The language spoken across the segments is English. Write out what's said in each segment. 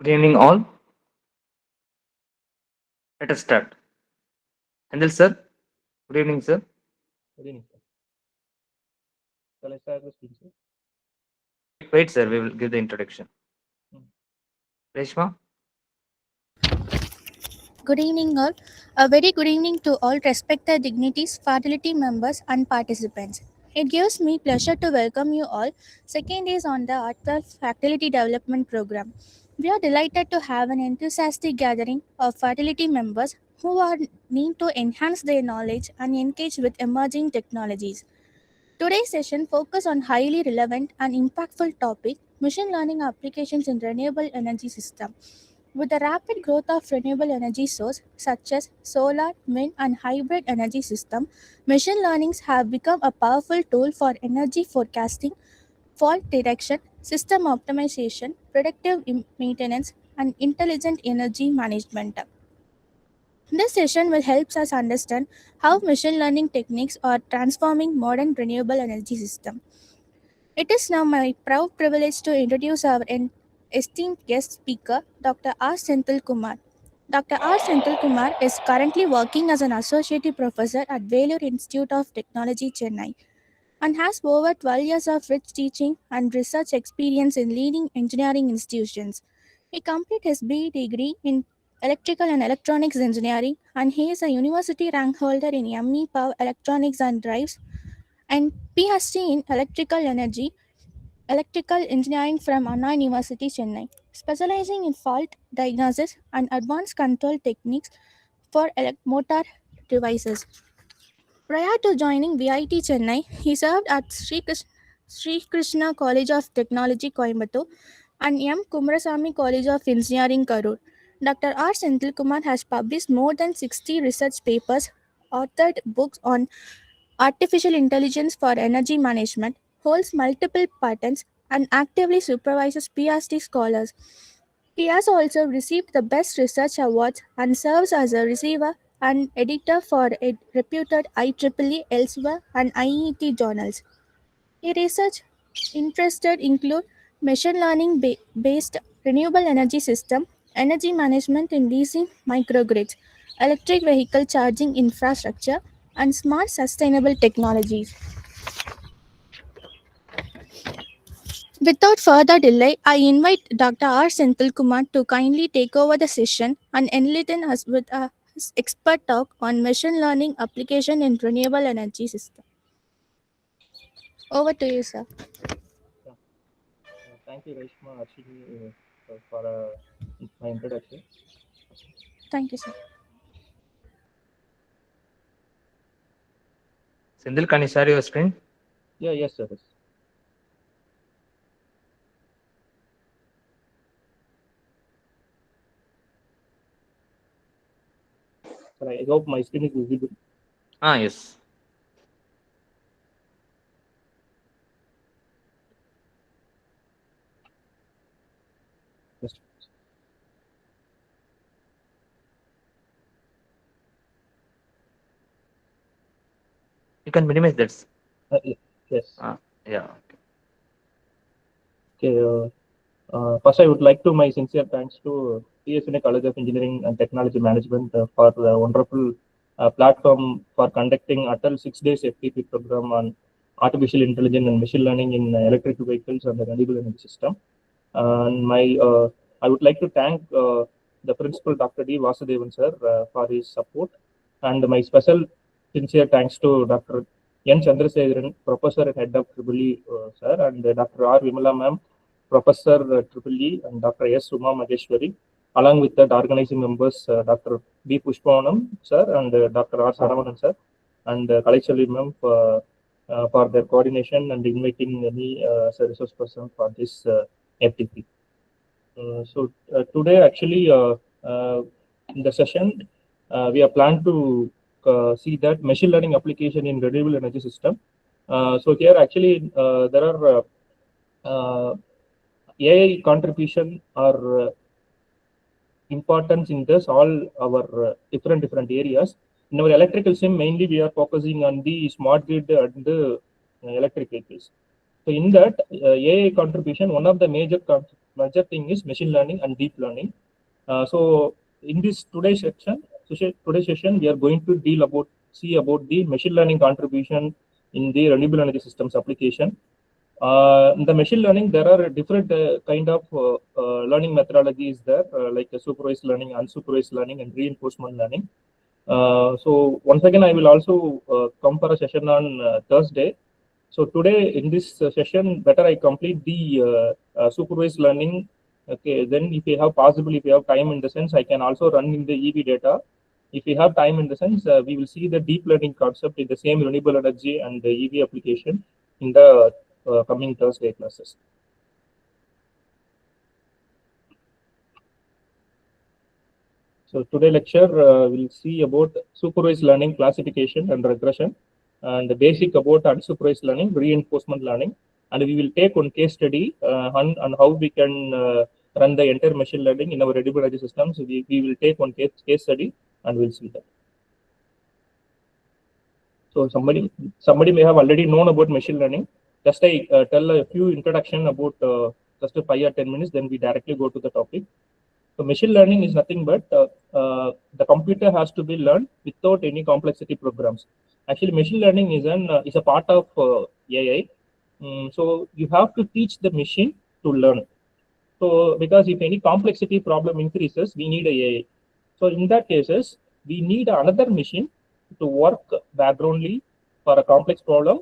Good evening, all. Let us start. Handel, sir. Good evening, sir. Good evening, sir. Shall I start the speech, sir? Wait, sir. We will give the introduction. Hmm. Reshma. Good evening, all. A very good evening to all respected dignities, faculty members, and participants. It gives me pleasure to welcome you all. Second is on the ATAL Faculty Development Program. We are delighted to have an enthusiastic gathering of faculty members who are need to enhance their knowledge and engage with emerging technologies. Today's session focuses on highly relevant and impactful topic: machine learning applications in renewable energy system. With the rapid growth of renewable energy sources such as solar, wind, and hybrid energy system, machine learnings have become a powerful tool for energy forecasting, fault detection, system optimization, predictive maintenance, and intelligent energy management. This session will help us understand how machine learning techniques are transforming modern renewable energy system. It is now my proud privilege to introduce our esteemed guest speaker, Dr. R. Senthil Kumar. Dr. R. Senthil Kumar is currently working as an associate professor at Vellore Institute of Technology, Chennai, and has over 12 years of rich teaching and research experience in leading engineering institutions. He completed his BE degree in Electrical and Electronics Engineering, and he is a university rank holder in ME Power Electronics and Drives and PhD in Electrical Engineering from Anna University, Chennai, specializing in fault diagnosis and advanced control techniques for motor devices. Prior to joining VIT Chennai, he served at Sri Krishna College of Technology, Coimbatore, and M. Kumarasamy College of Engineering, Karur. Dr. R. Senthil Kumar has published more than 60 research papers, authored books on artificial intelligence for energy management, holds multiple patents, and actively supervises PhD scholars. He has also received the Best Research Awards and serves as a receiver and editor for reputed IEEE, Elsewhere, and IET journals. His research interests include machine learning based renewable energy system, energy management in DC microgrids, electric vehicle charging infrastructure, and smart sustainable technologies. Without further delay, I invite Dr. R. Senthil Kumar to kindly take over the session and enlighten us with his expert talk on machine learning application in renewable energy system. Over to you, sir. Yeah. Thank you, Reshma, Arshini, for my introduction. Thank you, sir. Sindhil, can you share your screen? Yeah, yes, sir. Yes. Sir, I hope my screen is visible. Yes. Yes. You can minimize that. Yes. Yeah. Okay. First, I would like to my sincere thanks to TSNA College of Engineering and Technology Management for the wonderful platform for conducting ATAL 6 days FDP program on artificial intelligence and machine learning in electric vehicles and the renewable energy system. And I would like to thank the principal, Dr. D. Vasudevan, sir, for his support. And my special sincere thanks to Dr. N. Chandrasekharan, Professor and Head of EEE, sir, and Dr. R. Vimala, ma'am, Professor EEE, and Dr. S. Uma Mageshwari, along with the organizing members, Dr. B. Pushpavanam, sir, and Dr. R. Saravanan, sir, and Kalaichali, ma'am, for their coordination and inviting me as a resource person for this FTP. Today, actually, in the session, we are planned to see that machine learning application in renewable energy system. So here, actually, there are AI contribution or importance in this all our different areas. In our electrical sim, mainly we are focusing on the smart grid and the electric vehicles. So in that AI contribution, one of the major major thing is machine learning and deep learning. So in this today's session, we are going to see about the machine learning contribution in the renewable energy systems application. In the machine learning, there are different kind of learning methodologies there, like supervised learning, unsupervised learning, and reinforcement learning. So once again, I will also come for a session on Thursday. So today in this session, better I complete the supervised learning. Okay, then if you have time in the sense, I can also run in the EV data. If we have time in the sense, we will see the deep learning concept in the same renewable energy and the EV application in the coming Thursday classes. So today lecture we'll see about supervised learning classification and regression, and the basic about unsupervised learning, reinforcement learning, and we will take one case study on how we can run the entire machine learning in our renewable energy systems. So we will take one case study and we'll see that. So somebody may have already known about machine learning. Just I tell a few introduction about just 5 or 10 minutes, then we directly go to the topic. So machine learning is nothing but the computer has to be learned without any complexity programs. Actually, machine learning is a part of AI. So you have to teach the machine to learn. So because if any complexity problem increases, we need a AI. So in that cases, we need another machine to work backgroundly for a complex problem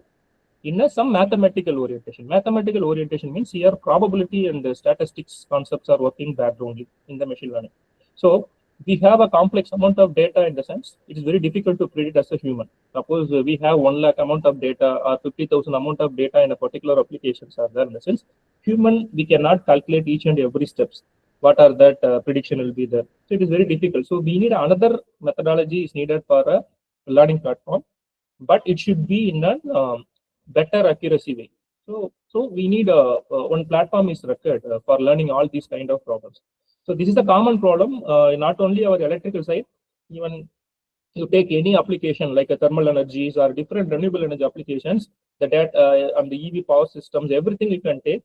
in some mathematical orientation. Mathematical orientation means here probability and the statistics concepts are working backgroundly in the machine learning. So we have a complex amount of data in the sense it is very difficult to predict as a human. Suppose we have 1 lakh amount of data or 50,000 amount of data in a particular applications are there in the sense human we cannot calculate each and every steps. What are that prediction will be there. So it is very difficult. So we need another methodology is needed for a learning platform, but it should be in a better accuracy way. So we need one platform is required for learning all these kind of problems. So this is a common problem, not only our electrical side, even you take any application like a thermal energies or different renewable energy applications, the data on the EV power systems, everything you can take,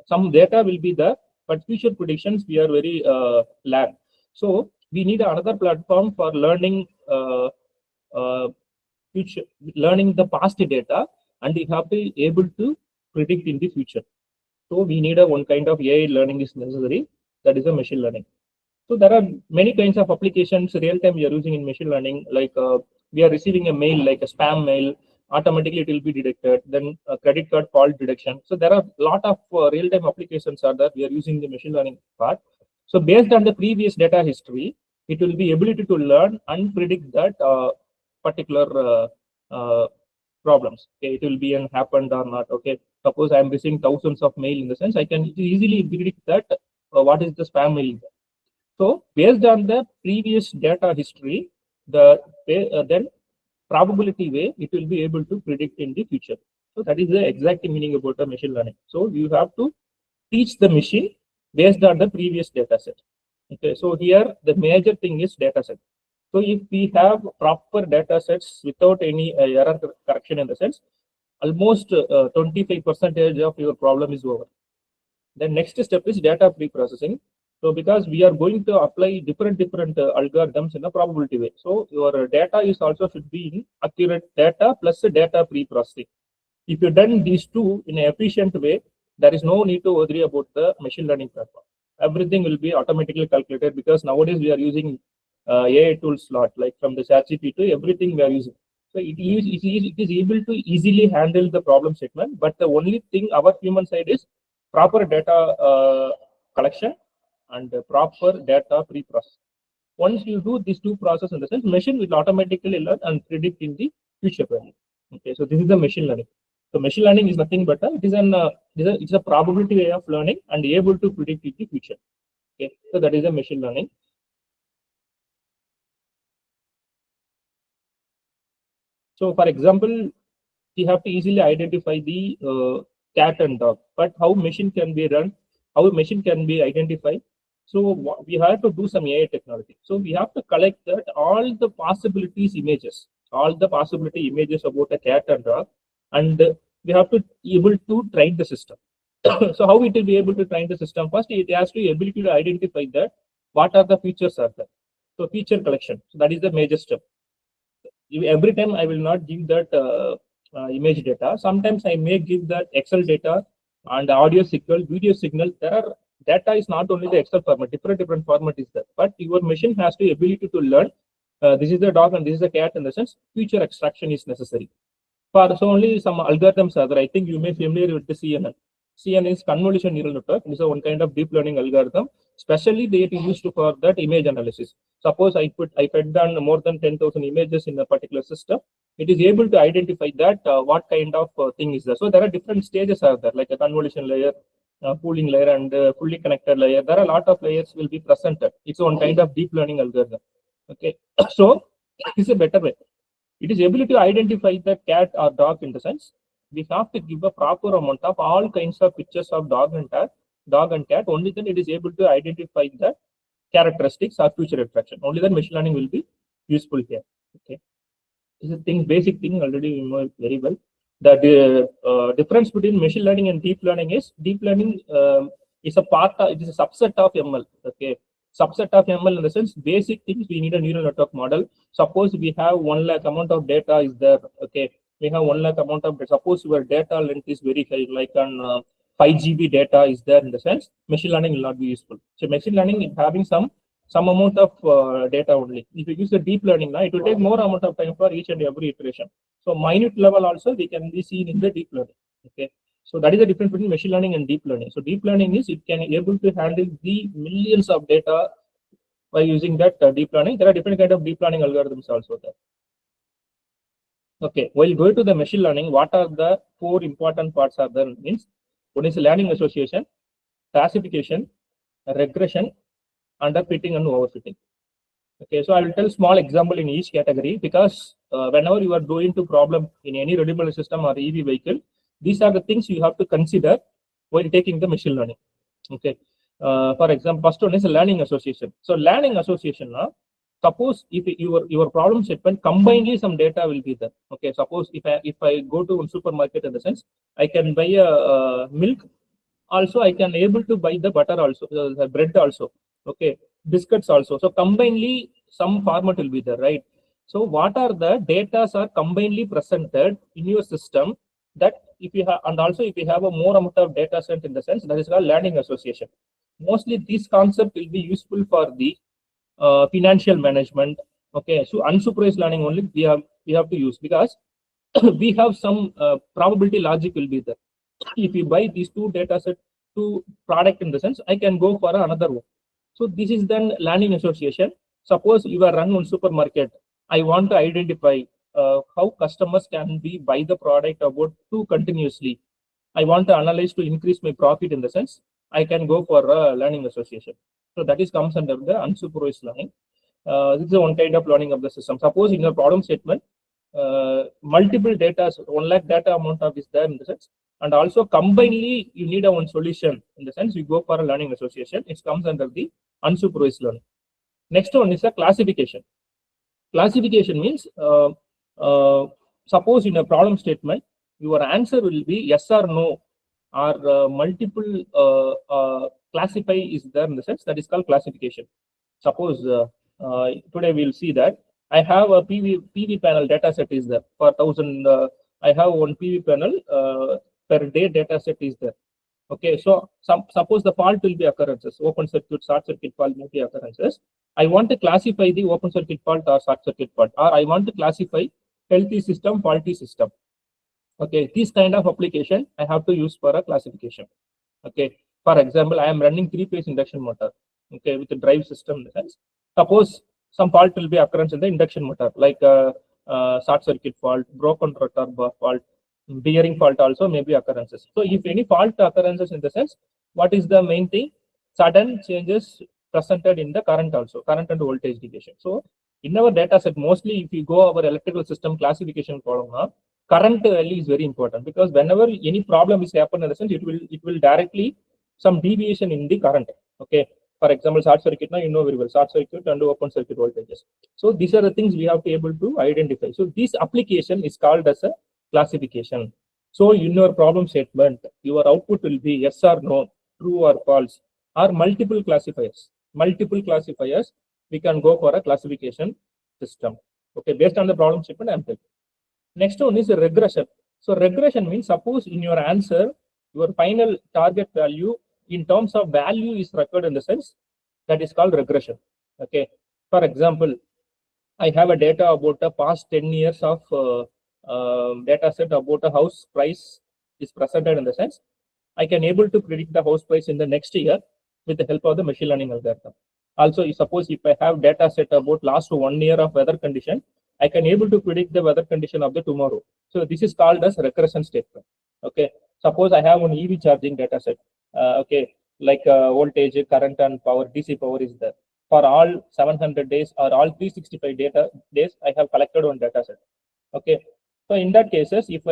some data will be there, but future predictions we are very lag. So we need another platform for learning learning the past data, and we have to be able to predict in the future. So we need a one kind of AI learning is necessary, that is a machine learning. So there are many kinds of applications real time we are using in machine learning, like we are receiving a mail like a spam mail, automatically it will be detected, then a credit card fault detection. So there are a lot of real time applications are that we are using the machine learning part. So based on the previous data history, it will be ability to learn and predict that particular problems. Okay, it will be happened or not. Okay, suppose I am receiving thousands of mail in the sense I can easily predict that what is the spam mail. So based on the previous data history, then probability way it will be able to predict in the future. So that is the exact meaning about the machine learning. So you have to teach the machine based on the previous data set. Okay, so here the major thing is data set. So if we have proper data sets without any error correction in the sense, almost 25% of your problem is over. The next step is data pre-processing. So because we are going to apply different algorithms in a probability way. So your data is also should be in accurate data plus data pre-processing. If you done these two in an efficient way, there is no need to worry about the machine learning platform. Everything will be automatically calculated because nowadays we are using AI tools lot, like from the ChatGPT, everything we are using. So it is able to easily handle the problem statement, but the only thing our human side is proper data collection and proper data pre-processing. Once you do these two processes in the sense, machine will automatically learn and predict in the future value. Okay, so this is the machine learning. So machine learning is nothing but it's a probability way of learning and able to predict in the future. Okay, so that is a machine learning. So for example, we have to easily identify the cat and dog, but how machine can be run, how a machine can be identified. So we have to do some AI technology. So we have to collect that all the possibilities images, all the possibility images about a cat and dog, and we have to able to train the system. So how it will be able to train the system? First, it has to be ability to identify that what are the features are there. So feature collection. So that is the major step. Every time I will not give that image data. Sometimes I may give that Excel data and audio signal, video signal. There are data is not only the Excel format, different format is there. But your machine has the ability to learn. This is the dog and this is the cat. In the sense, feature extraction is necessary. So only some algorithms are there. I think you may be familiar with the CNN. CNN is convolution neural network. It is one kind of deep learning algorithm. Especially they are used for that image analysis. Suppose I fed down more than 10,000 images in a particular system. It is able to identify that what kind of thing is there. So there are different stages are there, like a convolution layer, pooling layer, and fully connected layer. There are a lot of layers will be presented. It's one kind of deep learning algorithm. Okay, so it's a better way. It is able to identify the cat or dog in the sense we have to give a proper amount of all kinds of pictures of dog and cat. Only then it is able to identify the characteristics or feature attraction. Only then machine learning will be useful here. Okay, this is a basic thing already you know very well. The difference between machine learning and deep learning is deep learning is a part of, it is a subset of ML. Okay, subset of ML in the sense basic things we need a neural network model. Suppose we have 1 lakh amount of data is there. Okay, we have 1 lakh amount of data. Suppose your data length is very high, like on 5 GB data is there in the sense machine learning will not be useful. So machine learning is having some amount of data only. If you use the deep learning now, it will take more amount of time for each and every iteration. So minute level also we can be seen in the deep learning. Okay, so that is the difference between machine learning and deep learning. So deep learning is it can able to handle the millions of data by using that deep learning. There are different kind of deep learning algorithms also there. Okay, while going to the machine learning, what are the 4 important parts are there? Means one is learning association, classification, regression, underfitting and overfitting. Okay, so I will tell small example in each category because whenever you are going to problem in any readable system or EV vehicle, these are the things you have to consider while taking the machine learning. Okay, for example, first one is a learning association. So learning association now, suppose if your problem statement combinedly some data will be there. Okay, suppose if I go to a supermarket in the sense I can buy a milk, also I can able to buy the butter also, the bread also. Okay, biscuits also. So combinedly some format will be there, right? So what are the data are combinedly presented in your system that if you have, and also if you have a more amount of data set in the sense that is called learning association. Mostly this concept will be useful for the financial management. Okay, so unsupervised learning only we have to use because we have some probability logic will be there. If you buy these 2 data set, 2 product in the sense, I can go for another one. So this is then learning association. Suppose you are run on supermarket, I want to identify how customers can be buy the product about 2 continuously. I want to analyze to increase my profit in the sense, I can go for a learning association. So that is comes under the unsupervised learning. This is one kind of learning of the system. Suppose in your problem statement, multiple data, 1 lakh data amount of is there in the sense, and also combinedly you need a one solution in the sense you go for a learning association. It comes under the unsupervised learning. Next one is a classification. Classification means suppose in a problem statement your answer will be yes or no or multiple classify is there in the sense that is called classification. Suppose today we'll see that I have a PV panel data set is there for 1000. I have one PV panel per day data set is there. Okay, so suppose the fault will be occurrences, open circuit, short circuit fault may be occurrences. I want to classify the open circuit fault or short circuit fault, or I want to classify healthy system, faulty system. Okay, this kind of application I have to use for a classification. Okay, for example, I am running 3-phase induction motor. Okay, with the drive system in the sense. Suppose some fault will be occurrence in the induction motor, like short circuit fault, broken rotor bar fault, bearing fault also may be occurrences. So if any fault occurrences in the sense, what is the main thing? Sudden changes presented in the current also, current and voltage deviation. So in our data set, mostly if you go our electrical system classification column, current value is very important because whenever any problem is happen in the sense, it will directly some deviation in the current. Okay, for example, short circuit now you know very well, short circuit and open circuit voltages. So these are the things we have to able to identify. So this application is called as a classification. So in your problem statement, your output will be yes or no, true or false, or multiple classifiers. Multiple classifiers, we can go for a classification system. Okay, based on the problem statement, I'm telling. Next one is a regression. So regression means suppose in your answer, your final target value in terms of value is recorded in the sense that is called regression. Okay. For example, I have a data about the past 10 years of data set about a house price is presented in the sense I can able to predict the house price in the next year with the help of the machine learning algorithm. Also, suppose if I have data set about last 1 year of weather condition, I can able to predict the weather condition of the tomorrow. So this is called as regression statement. Okay. Suppose I have an EV charging data set. Okay, like voltage, current, and power, DC power is there. For all 700 days or all 365 days, I have collected one data set. Okay. So in that cases, if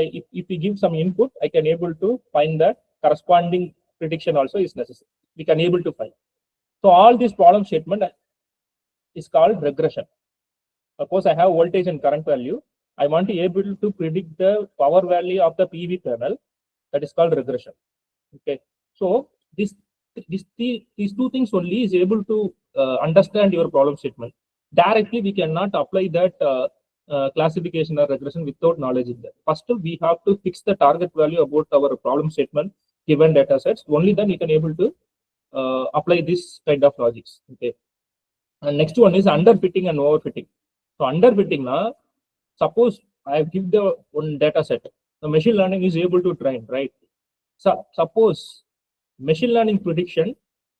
we give some input, I can able to find that corresponding prediction also is necessary. We can able to find. So all this problem statement is called regression. Suppose I have voltage and current value. I want to able to predict the power value of the PV panel. That is called regression. Okay. So these two things only is able to understand your problem statement. Directly, we cannot apply that classification or regression without knowledge in that. First, we have to fix the target value about our problem statement given data sets. Only then we can able to apply this kind of logics. Okay. And next one is underfitting and overfitting. So underfitting now, suppose I have given the one data set, the machine learning is able to train, right? So suppose machine learning prediction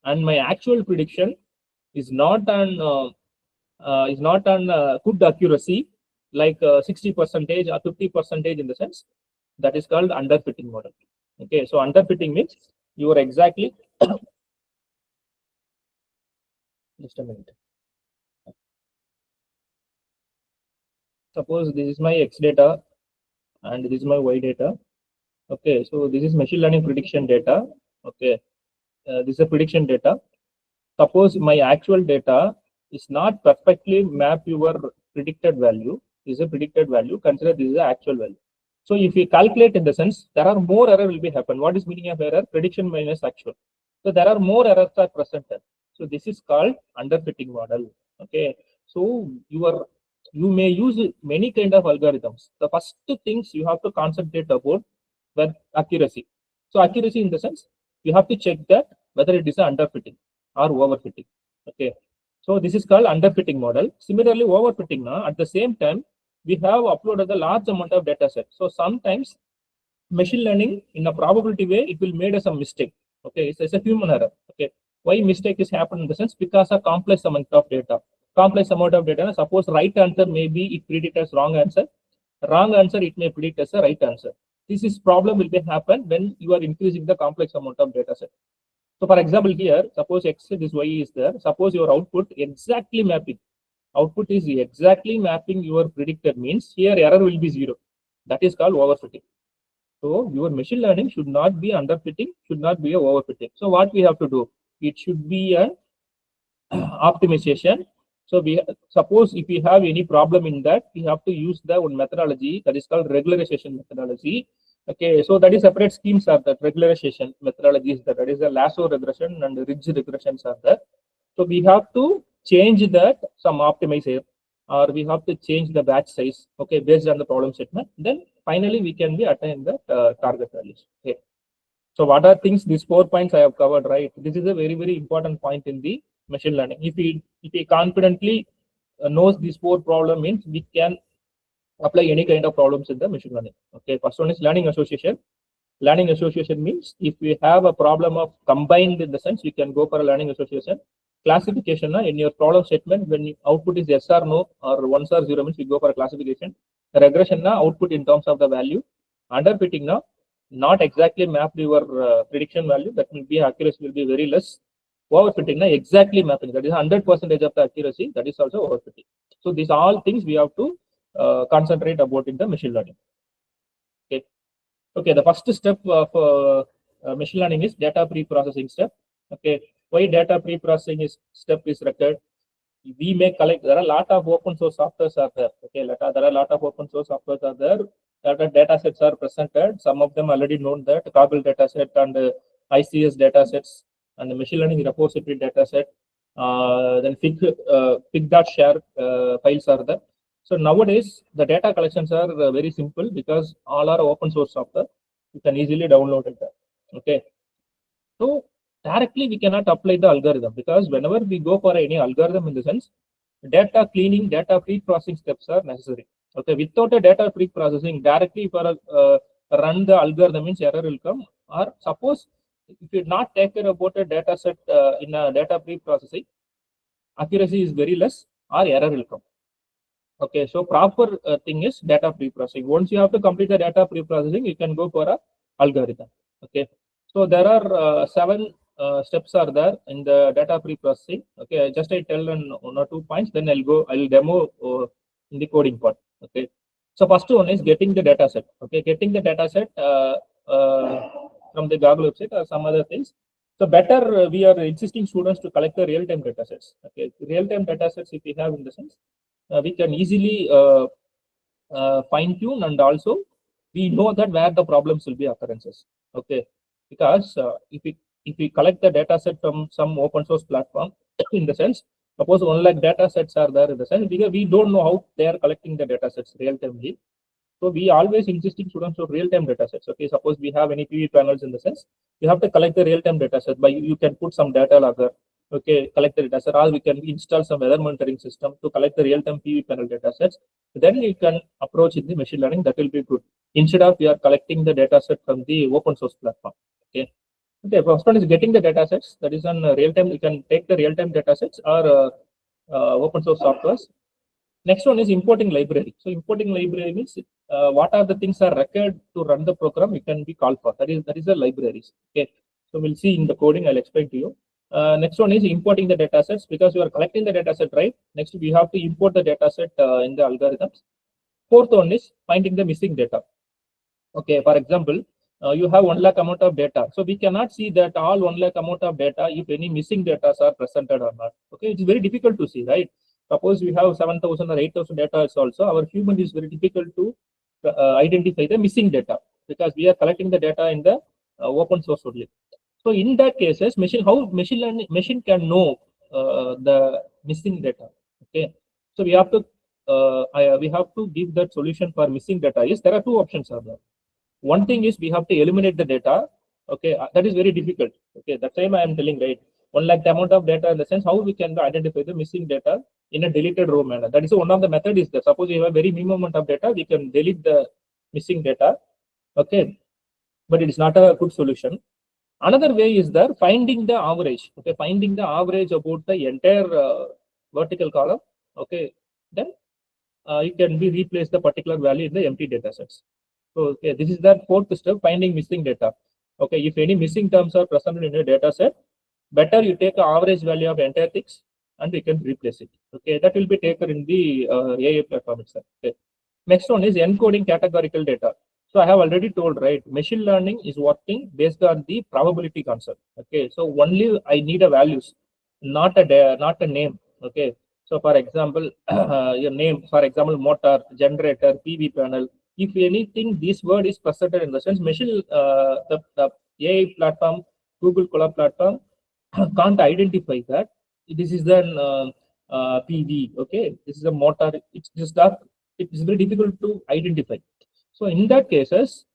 and my actual prediction is not on good accuracy, like 60% or 50% in the sense, that is called underfitting model. Okay, so underfitting means you are exactly just a minute. Suppose this is my X data and this is my Y data. Okay, so this is machine learning prediction data. Okay, this is a prediction data. Suppose my actual data is not perfectly map your predicted value. This is a predicted value. Consider this is the actual value. So if we calculate in the sense, there are more error will be happen. What is meaning of error? Prediction minus actual. So there are more errors are presented. So this is called underfitting model. Okay. So you may use many kind of algorithms. The first things you have to concentrate about were accuracy. So accuracy in the sense, you have to check that whether it is underfitting or overfitting. Okay. So this is called underfitting model. Similarly, overfitting now, at the same time, we have uploaded a large amount of data set. So sometimes machine learning in a probability way, it will made us a mistake. Okay, it's a human error. Okay, why mistake is happened in the sense because a complex amount of data. Complex amount of data. Suppose right answer maybe it predict as wrong answer. Wrong answer it may predict as a right answer. This is problem will be happen when you are increasing the complex amount of data set. So for example here, suppose X this Y is there. Suppose your output exactly mapping. Output is exactly mapping your predicted means here error will be 0. That is called overfitting. So your machine learning should not be underfitting, should not be a overfitting. So what we have to do? It should be an optimization. So we suppose if we have any problem in that, we have to use the one methodology that is called regularization methodology. Okay, so that is separate schemes are that regularization methodology is that is a lasso regression and ridge regressions are there. So we have to change that some optimizer or we have to change the batch size. Okay, based on the problem statement. Then finally we can be attain the target values. Okay. So what are things? These 4 points I have covered, right? This is a very, very important point in the machine learning. If we confidently knows these 4 problem means we can apply any kind of problems in the machine learning. Okay, first one is learning association. Learning association means if we have a problem of combined in the sense, we can go for a learning association. Classification in your problem statement, when output is yes or no or 1 or 0 means we go for a classification. Regression output in terms of the value. Underfitting not exactly mapped your prediction value, that will be accuracy will be very less. Overfitting exactly mapping, that is 100% of the accuracy, that is also overfitting. So these all things we have to concentrate about in the machine learning. Okay. Okay, the first step of machine learning is data pre-processing step. Okay, why data pre-processing step is required? We may collect, there are a lot of open source softwares are there. Okay, there are a lot of open source softwares are there. data sets are presented. Some of them already known, that Kaggle data set and ICS data sets and the machine learning repository data set. Then Fig.share files are there. So nowadays the data collections are very simple because all are open source software. You can easily download it. Okay. So directly we cannot apply the algorithm, because whenever we go for any algorithm, in the sense, data cleaning, data pre-processing steps are necessary. Okay, without a data pre-processing, directly for run the algorithm, means error will come. Or suppose if you not take care about a data set in a data pre-processing, accuracy is very less or error will come. Okay, so proper thing is data pre-processing. Once you have to complete the data pre-processing, you can go for a algorithm. Okay, so there are 7 steps are there in the data pre-processing. Okay, just I tell one or 2 points, then I'll demo in the coding part. Okay, so first one is getting the data set. Okay, getting the data set from the Google website or some other things. So better we are insisting students to collect the real-time data sets. Okay, real-time data sets, if we have, in the sense, we can easily fine tune, and also we know that where the problems will be occurrences. Okay, because if we collect the data set from some open source platform, in the sense, suppose 1 lakh data sets are there, in the sense, because we don't know how they are collecting the data sets real timely. So we always insisting students of real-time data sets. Okay, suppose we have any PV panels, in the sense, you have to collect the real-time data set by you can put some data logger. Okay, collect the data set, or we can install some weather monitoring system to collect the real-time PV panel data sets. Then you can approach in the machine learning. That will be good. Instead of we are collecting the data set from the open source platform. Okay. Okay, first one is getting the data sets. That is on real time. You can take the real time data sets or open source softwares. Next one is importing library. So importing library means what are the things are required to run the program, you can be called for. That is the libraries. Okay. So we'll see in the coding. I'll explain to you. Next one is importing the data sets, because you are collecting the data set, right? Next, we have to import the data set in the algorithms. Fourth one is finding the missing data. Okay, for example, you have 1 lakh amount of data. So we cannot see that all 1 lakh amount of data, if any missing data are presented or not. Okay, it's very difficult to see, right? Suppose we have 7,000 or 8,000 data also, our human is very difficult to identify the missing data, because we are collecting the data in the open source only. So in that cases, how machine can know the missing data. Okay, so we have to give that solution for missing data. Is there are 2 options are there. One thing is we have to eliminate the data. Okay, that is very difficult. Okay, that's why I am telling, right? 1 lakh the amount of data, in the sense, how we can identify the missing data in a deleted row manner. That is one of the method is that suppose you have a very minimum amount of data, we can delete the missing data. Okay, but it is not a good solution. Another way is there finding the average. Okay, finding the average about the entire vertical column. Okay, then you can be replace the particular value in the empty data sets. So okay, this is the 4th step, finding missing data. Okay, if any missing terms are present in a data set, better you take an average value of entire things and you can replace it. Okay, that will be taken in the AI platform itself. Okay. Next one is encoding categorical data. So I have already told, right, machine learning is working based on the probability concept. Okay, so only I need a values, not a name. Okay, so for example, your name, for example, motor, generator, PV panel. If anything, this word is presented in the sense machine, the AI platform, Google Colab platform can't identify that this is the PV. Okay, this is a motor. It's just that it is very difficult to identify. So in that cases,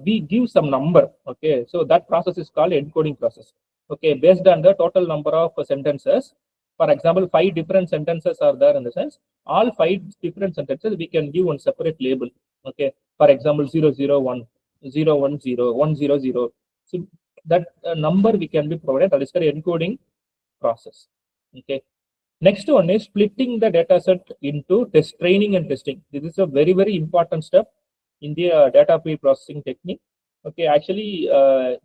we give some number. Okay, so that process is called encoding process. Okay, based on the total number of sentences. For example, 5 different sentences are there, in the sense all 5 different sentences we can give one separate label. Okay, for example, 001, 010, 100. So that number we can be provided. That is the encoding process. Okay. Next one is splitting the data set into training and testing. This is a very, very important step in the data pre-processing technique. Okay, actually,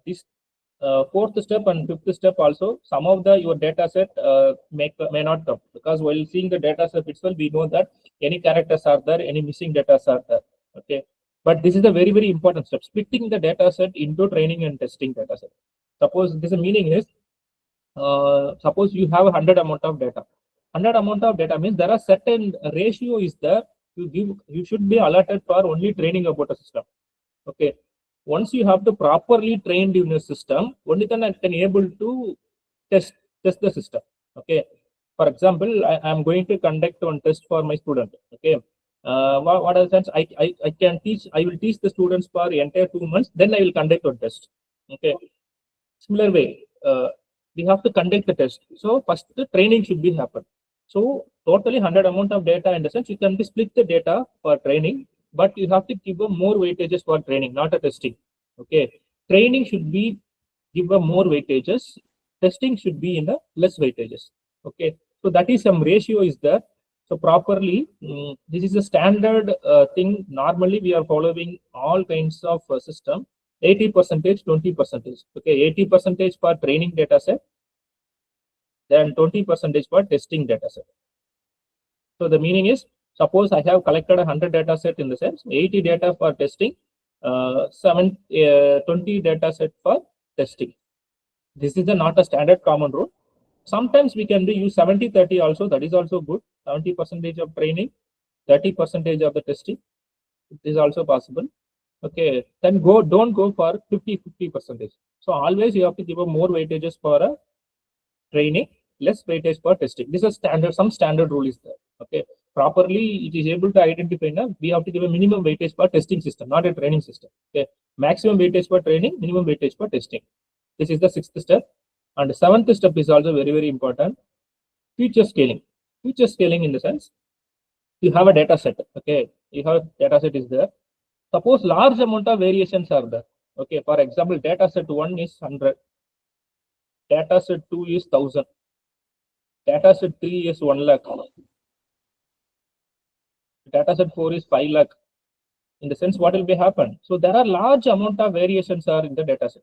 this 4th step and 5th step also, some of your data set may not come, because while seeing the data set itself, we know that any characters are there, any missing data are there. Okay, but this is a very, very important step, splitting the data set into training and testing data set. Suppose this meaning is, suppose you have 100 amount of data. 100 amount of data means there are certain ratio is there you should be alerted for only training about a system. Okay. Once you have to properly trained in a system, only then I can able to test the system. Okay. For example, I am going to conduct one test for my student. Okay. What are the sense I can teach, I will teach the students for entire 2 months, then I will conduct one test. Okay. Similar way, we have to conduct the test. So first the training should be happen. So totally 100 amount of data, in the sense you can be split the data for training, but you have to give a more weightages for training, not a testing. Okay. Training should be give a more weightages. Testing should be in a less weightages. Okay. So that is some ratio is there. So properly, this is a standard thing. Normally we are following all kinds of system. 80%, 20%. Okay, 80% for training data set, then 20% for testing data set. So the meaning is, suppose I have collected 100 data set, in the sense 80 data for testing, 20 data set for testing. This is not a standard common rule. Sometimes we can use 70-30 also. That is also good. 70% of training, 30% of the testing. It is also possible. Okay, then don't go for 50-50%. So always you have to give a more weightages for a training, less weightage for testing. This is standard, some standard rule is there. Okay, properly it is able to identify now. We have to give a minimum weightage for testing system, not a training system. Okay, maximum weightage for training, minimum weightage for testing. This is the 6th step. And the 7th step is also very, very important. Feature scaling. Feature scaling in the sense, you have a data set. Okay, you have data set is there. Suppose large amount of variations are there. Okay, for example, data set 1 is 100, data set 2 is 1000, data set 3 is 1 lakh, data set 4 is 5 lakh. In the sense, what will be happen? So there are large amount of variations are in the data set.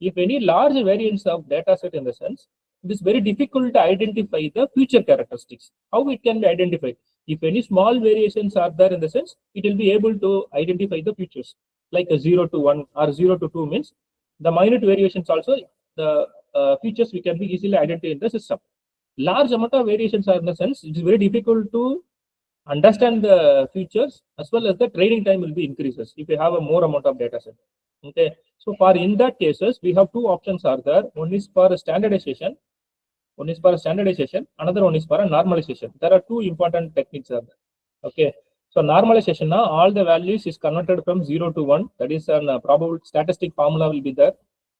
If any large variance of data set, in the sense, it is very difficult to identify the future characteristics. How it can be identified? If any small variations are there, in the sense, it will be able to identify the futures, like a 0 to 1 or 0 to 2 means the minute variations also, the features we can be easily identified in the system. Large amount of variations are, in the sense, it is very difficult to understand the features, as well as the training time will be increases if you have a more amount of data set. Okay, so for in that cases, we have two options are there. One is for standardization, another one is for a normalization. There are two important techniques are there. Okay, so normalization now, all the values is converted from 0 to 1. That is a probable statistic formula will be there.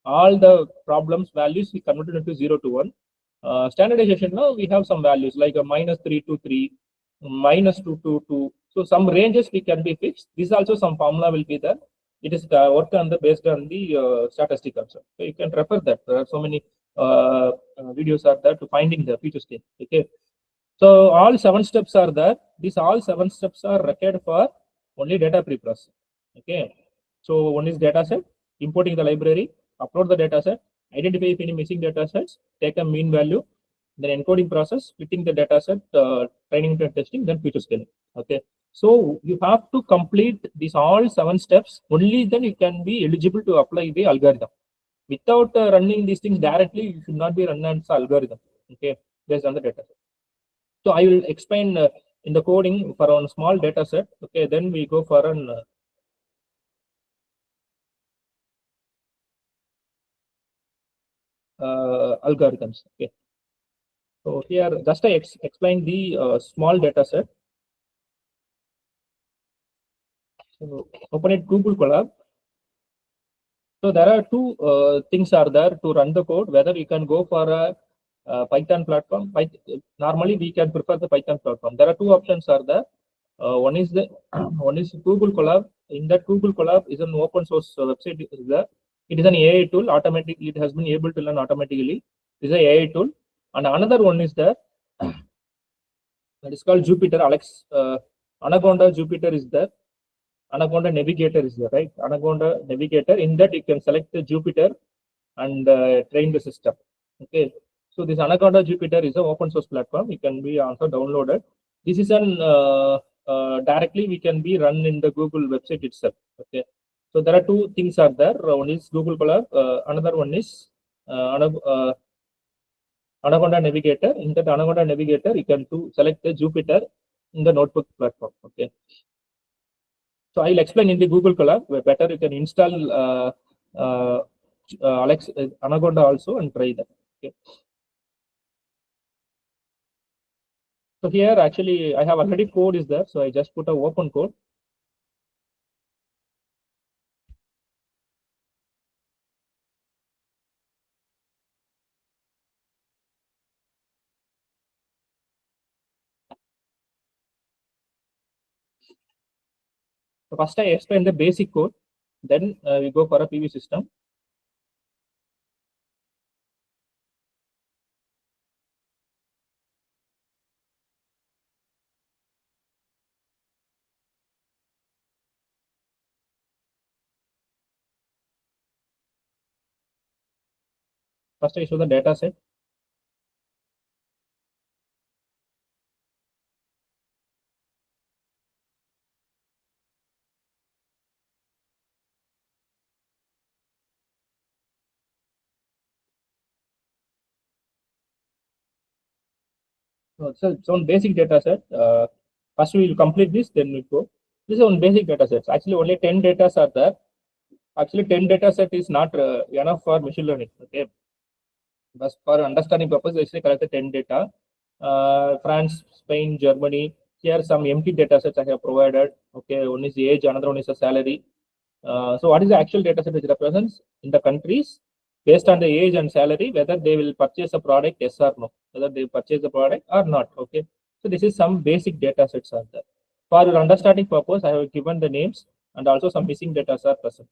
All the problems values we converted into 0 to 1. Standardization now, we have some values like a -3 to 3, -2 to 2. So some ranges we can be fixed. This also some formula will be there. It is worked on the based on the statistic also. So you can refer that. There are so many videos are there to finding the feature state. Okay. So all 7 steps are there. These all 7 steps are required for only data preprocessing. Okay. So one is data set, importing the library, upload the data set, identify if any missing data sets, take a mean value, then encoding process, splitting the data set, training and testing, then feature scaling. Okay. So you have to complete these all 7 steps. Only then you can be eligible to apply the algorithm. Without running these things directly, you should not be running the algorithm. Okay, based on the data set. So I will explain in the coding for one small data set. Okay, then we go for an algorithms. Okay. So here, just I explain the small data set. So open it Google Colab. So there are two things are there to run the code. Whether you can go for a Python platform. Normally we can prefer the Python platform. There are two options are there. One is Google Colab. In that Google Colab is an open source website is there. It is an AI tool. Automatically, it has been able to learn automatically. It is an AI tool. And another one is there. That is called Jupyter. Alex Anaconda Jupyter is there. Anaconda Navigator is there, right? Anaconda Navigator. In that you can select the Jupyter and train the system. Okay. So this Anaconda Jupyter is an open source platform. It can be also downloaded. This is an directly we can be run in the Google website itself. Okay. So there are two things are there. One is Google Colab. Another one is Anaconda Navigator. In that Anaconda Navigator, you can select the Jupyter in the notebook platform. Okay. So I'll explain in the Google Colab. Better you can install Anaconda also and try that. Okay. So here actually I have already code is there. So I just put a open code. So first I explain the basic code. Then we go for a PV system. First I show the data set. So it's on basic data set. First we will complete this, then we go. This is on basic data sets. Actually only 10 data are there. Actually 10 data set is not enough for machine learning. Okay. But for understanding purpose, I say collect 10 data. France, Spain, Germany. Here some empty data sets I have provided. Okay, one is the age, another one is the salary. So what is the actual data set which represents in the countries based on the age and salary, whether they will purchase a product, yes or no, whether they purchase the product or not. Okay. So this is some basic data sets are there. For your understanding purpose, I have given the names and also some missing data are present.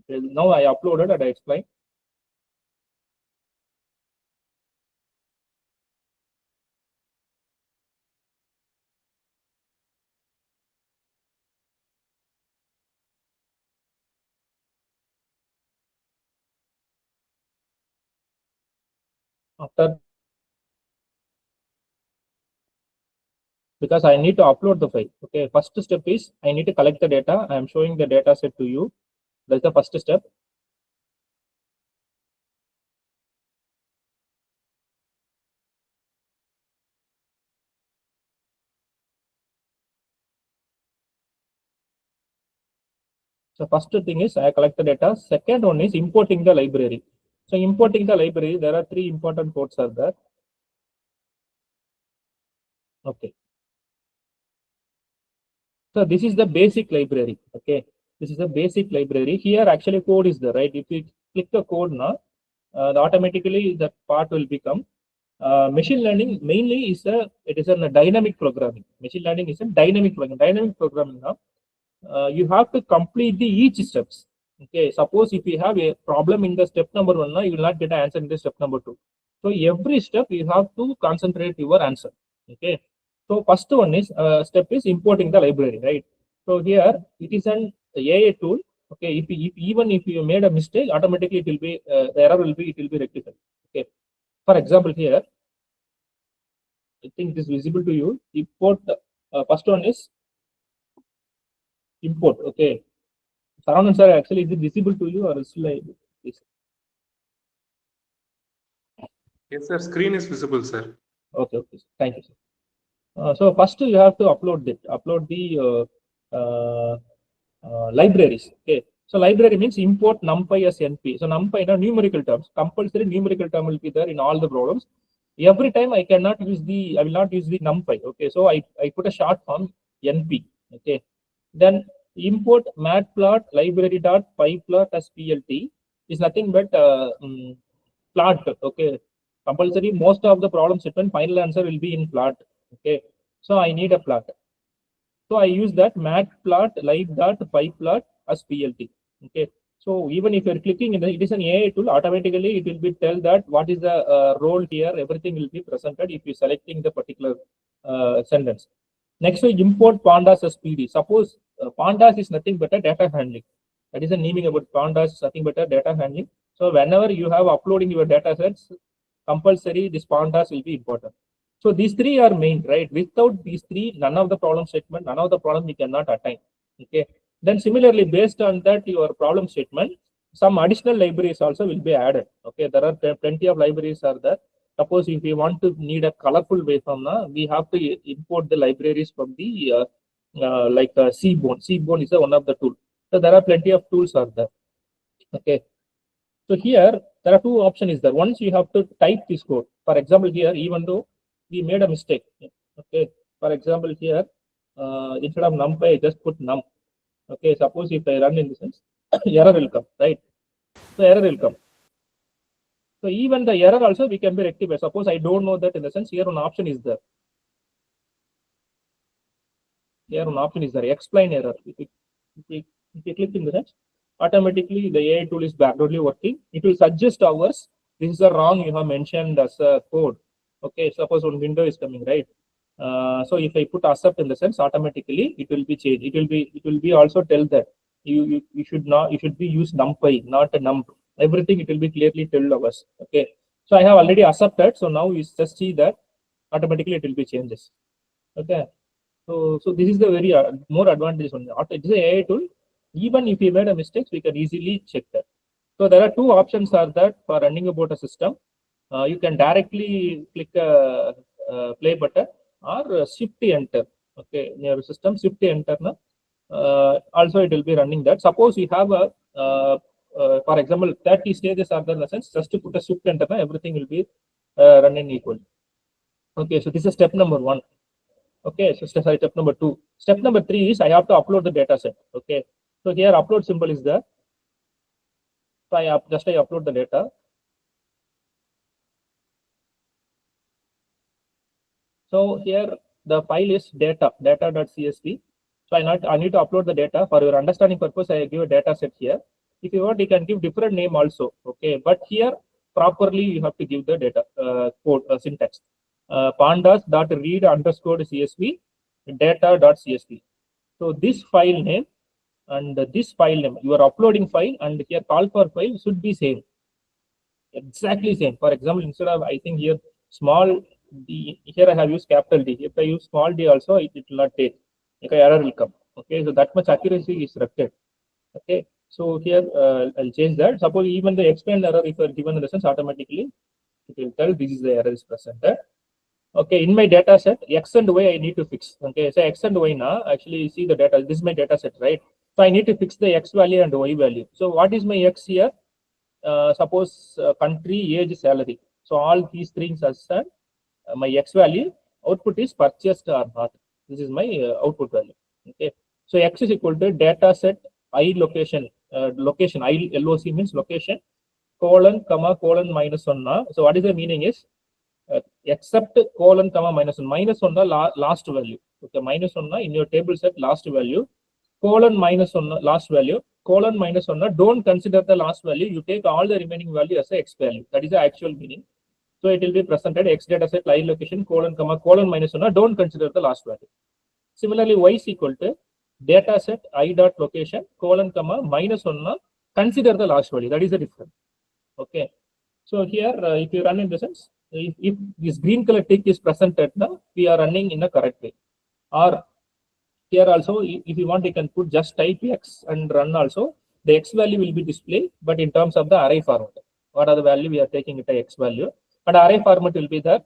Okay, now I uploaded and I explained. After, because I need to upload the file. Okay, first step is I need to collect the data. I am showing the data set to you. That's the first step. So first thing is I collect the data. Second one is importing the library. So importing the library, there are three important codes are there. Okay. So this is the basic library. Okay. This is the basic library. Here actually code is there, right? If you click the code now, automatically that part will become machine learning mainly is it is a dynamic programming. Machine learning is a dynamic programming. Dynamic programming now, you have to complete the each steps. Okay, suppose if you have a problem in the step number 1 now, you will not get an answer in the step number 2. So every step you have to concentrate your answer. Okay, so first one is step is importing the library, right? So here it is an AI tool. Okay, if even if you made a mistake, automatically it will be the error will be rectified. Okay, for example here, I think this is visible to you. Import first one is import. Okay, Saranand sir, actually, is it visible to you or is it like this? Yes, sir. Screen is visible, sir. Okay, okay. Thank you, sir. So first you have to upload the libraries. Okay. So library means import numpy as NP. So numpy in numerical terms, compulsory numerical term will be there in all the programs. Every time I will not use the numpy. Okay. So I put a short form NP. Okay. Then import matplot library.pyplot as PLT is nothing but plot. Okay. Compulsory most of the problem statement final answer will be in plot. Okay. So I need a plot. So I use that matplot live.pyplot as PLT. Okay. So even if you're clicking in it is an AI tool, automatically it will be tell that what is the role here, everything will be presented if you're selecting the particular sentence. Next, we import pandas as PD. Suppose pandas is nothing but a data handling. That is the naming about pandas is nothing but a data handling. So whenever you have uploading your data sets, compulsory this pandas will be important. So these three are main, right? Without these three, none of the problem statement, none of the problem we cannot attain. Okay. Then similarly, based on that, your problem statement, some additional libraries also will be added. Okay. There are plenty of libraries are there. Suppose if we want to need a colorful waveform, we have to import the libraries from the like Seaborn. Seaborn is one of the tools. So there are plenty of tools are there. Okay. So here there are two options is there. Once you have to type this code. For example, here even though we made a mistake. Okay. For example, here instead of numpy, I just put num. Okay. Suppose if I run in this sense, error will come, right? So error will come. So even the error also we can be rectified. Suppose I don't know that in the sense here an option is there. Here an option is there. Explain error. If you click in the sense, automatically the AI tool is backgroundly working. It will suggest ours. This is the wrong you have mentioned as a code. Okay, suppose one window is coming, right? So if I put accept in the sense, automatically it will be changed. It will be also tell that you should be use numpy, not a num. Everything it will be clearly tell us. Okay. So I have already accepted. So now you just see that automatically it will be changes. Okay. So this is the very more advantage one. It is an AI tool. Even if you made a mistake, we can easily check that. So there are two options are that for running about a system. You can directly click a play button or shift enter. Okay, in your system, shift enter. Also, it will be running that. Suppose you have a, for example, 30 stages are there in the sense, just to put a shift enter, everything will be running equal. Okay, so this is step number 1. Okay, so step number 2. Step number 3 is I have to upload the data set. Okay, so here upload symbol is there. So I upload the data. So here the file is data.csv. So I need to upload the data. For your understanding purpose, I give a data set here. If you want, you can give different name also. Okay, but here properly you have to give the data code syntax. Pandas.read underscore CSV data.csv. So this file name and this file name, your uploading file and here call for file should be same. Exactly same. For example, instead of I think here small d, here I have used capital D. If I use small d also, it will not take. Okay, error will come. Okay, so that much accuracy is required. Okay, so here I'll change that. Suppose even the explained error, if you are given the lessons, automatically it will tell this is the error is presented. Okay, in my data set, X and Y I need to fix. Okay, so X and Y now actually see the data. This is my data set, right? So I need to fix the X value and Y value. So what is my X here? Suppose country, age, salary. So all these things as my X value, output is purchased or not. This is my output value. Okay, so X is equal to data set I location. Location I LOC means location colon comma colon minus 1. So what is the meaning is except colon comma minus 1. Minus 1 the last value. Okay, minus 1 in your table set last value. Colon minus 1 last value. Colon minus 1 don't consider the last value. You take all the remaining value as a X value. That is the actual meaning. So it will be presented X data set line location colon comma colon minus 1. Don't consider the last value. Similarly, Y is equal to data set I dot location colon comma minus 1. Consider the last value. That is the difference. Okay. So here, if you run in the sense, if this green color tick is presented, now we are running in a correct way. Or here also, if you want, you can put just type X and run also. The X value will be displayed, but in terms of the array format, what are the value we are taking it a X value, but array format will be there.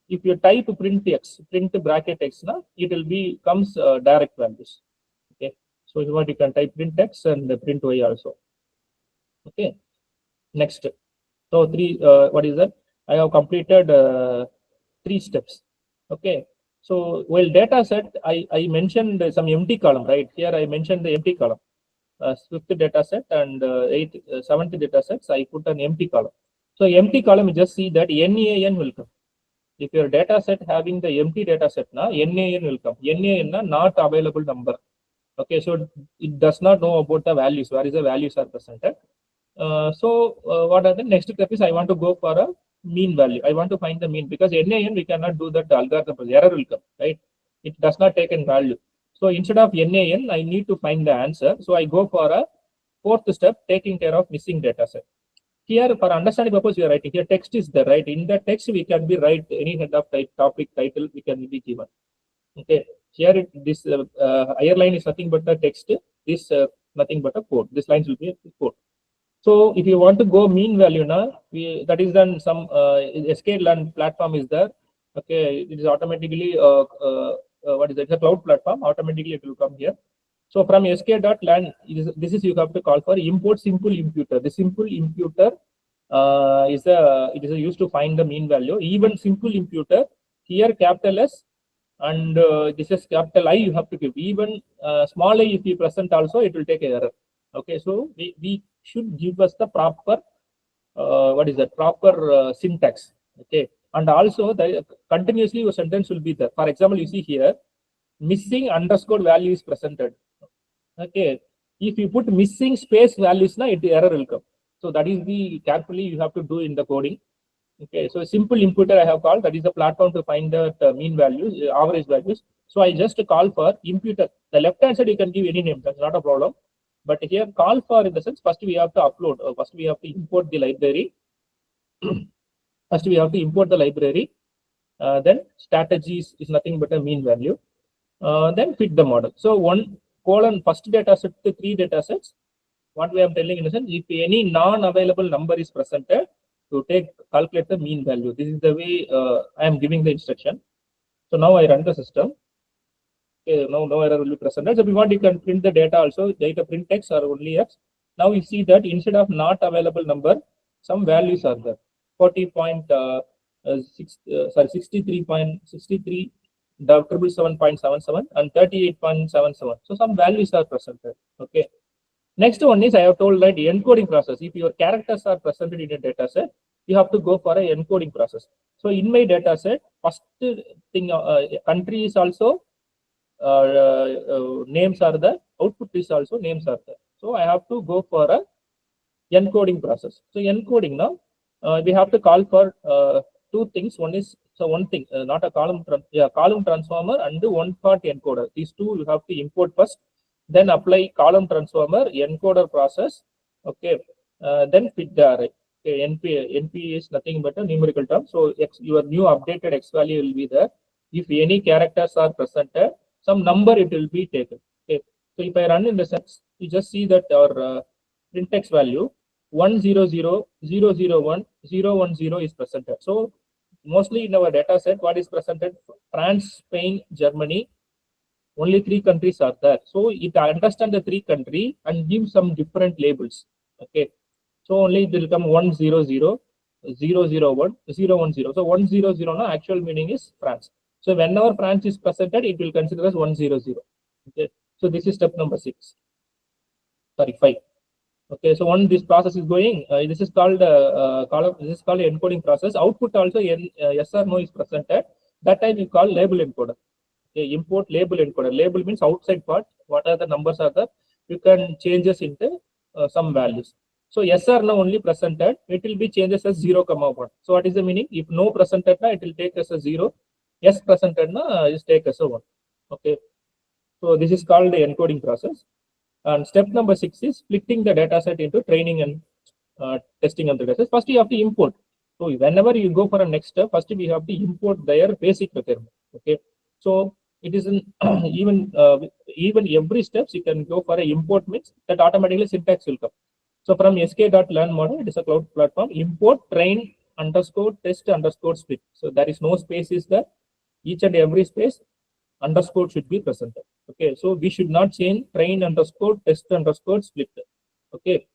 If you type print X, print bracket X, now it will be comes direct values. Okay, so if you want, you can type print X and print Y also. Okay, next. So what is that? I have completed 3 steps. Okay. So while data set, I mentioned some empty column, right? Here I mentioned the empty column. 5th data set and 7th data sets, I put an empty column. So empty column, you just see that NAN will come. If your data set having the empty data set, NAN will come. NAN not available number. Okay, so it does not know about the values, where is the values are presented. What are the next step is I want to go for a mean value. I want to find the mean because NAN we cannot do that algorithm. Error will come, right? It does not take in value. So instead of NAN, I need to find the answer. So I go for a 4th step, taking care of missing data set. Here for understanding purpose, we are writing here text is there, right? In the text we can be write any head of type, topic, title we can be given. Okay. Here this higher line is nothing but the text. This nothing but a code. This lines will be a code. So if you want to go mean value now, that is then some SK-learn platform is there. Okay, it is automatically what is it? It's a cloud platform. Automatically it will come here. So from sk.learn, this is you have to call for import simple imputer. The simple imputer it is used to find the mean value. Even simple imputer here capital S and this is capital I you have to give. Even small I if you present also it will take error. Okay, so we should give us the proper what is that proper syntax. Okay, and also the continuously your sentence will be there. For example, you see here missing underscore value is presented. Okay, if you put missing space values now it error will come. So that is the carefully you have to do in the coding. Okay, so simple imputer I have called, that is the platform to find the mean values, average values. So I just call for imputer. The left hand side you can give any name, that's not a problem. But here call for in the sense first we have to upload, first we have to import the library. First we have to import the library. Then strategies is nothing but a mean value. Then fit the model. So 1: first data set to 3 data sets. What we are telling in the sense, if any non-available number is presented, to calculate the mean value. This is the way I am giving the instruction. So now I run the system. Okay, no error will be presented. So if you want, you can print the data also. Data print text or only X. Now you see that instead of not available number, some values are there. 63.63, 777.77 and 38.77. So some values are presented. Okay. Next one is I have told that encoding process. If your characters are presented in a data set, you have to go for a encoding process. So in my data set, first thing country is also names are there, output is also names are there. So I have to go for a encoding process. So encoding now we have to call for two things. One is one thing, not a column transformer and one part encoder. These two you have to import first. Then apply column transformer encoder process. Okay, then fit the array. Okay, NP is nothing but a numerical term. So your new updated X value will be there. If any characters are presented, some number it will be taken. Okay, so if I run in the sense, you just see that our print X value 100,001,010 is presented. So mostly in our data set, what is presented? France, Spain, Germany. Only 3 countries are there. So it understands the 3 countries and gives some different labels. Okay. So only it will come 100, 001, 010. So 100 now actual meaning is France. So whenever France is presented, it will consider as 100. Okay. So this is step number 6. Sorry, 5. Okay. So once this process is going, this is called encoding process. Output also yes or no is presented. That time you call label encoder. Okay, import label encoder. Label means outside part. What are the numbers are there? You can changes into some values. So yes or no only presented, it will be changes as 0, 1. So what is the meaning? If no presented, it will take as a 0. Yes presented, is take as a 1. Okay. So this is called the encoding process. And step number 6 is splitting the data set into training and testing of the data. First you have to import. So whenever you go for a next step, first we have to import their basic requirement. Okay. So it is even every steps you can go for a import means that automatically syntax will come. So from sk.learn model, it is a cloud platform. Import train underscore test underscore split. So there is no space is there. Each and every space underscore should be presented. Okay. So we should not change train underscore test underscore split. Okay.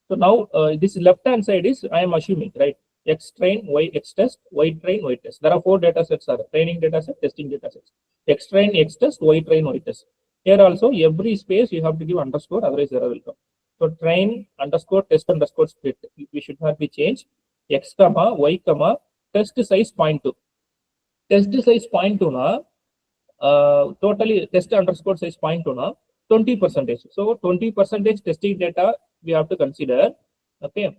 So now this left hand side is I am assuming, right? X train, Y X test, Y train, Y test. There are 4 data sets: training data set, testing data sets. X train, X test, Y train, Y test. Here also every space you have to give underscore, otherwise error will come. So train underscore test underscore split. We should not be changed. X comma Y comma test size 0.2. Test size 0.2 na totally test underscore size 0.2 na 20%. So 20% testing data we have to consider. Okay.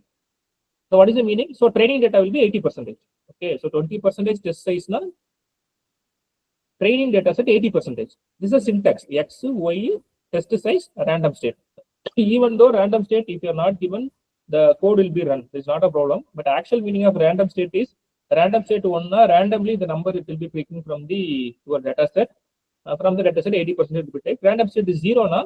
So what is the meaning? So training data will be 80%. Okay. So 20% test size na training data set 80%. This is a syntax. X, Y, test size, random state. Even though random state, if you are not given, the code will be run. It's not a problem. But actual meaning of random state is random state 1 randomly the number it will be picking from your data set. From the data set 80% will be take. Random state is 0 na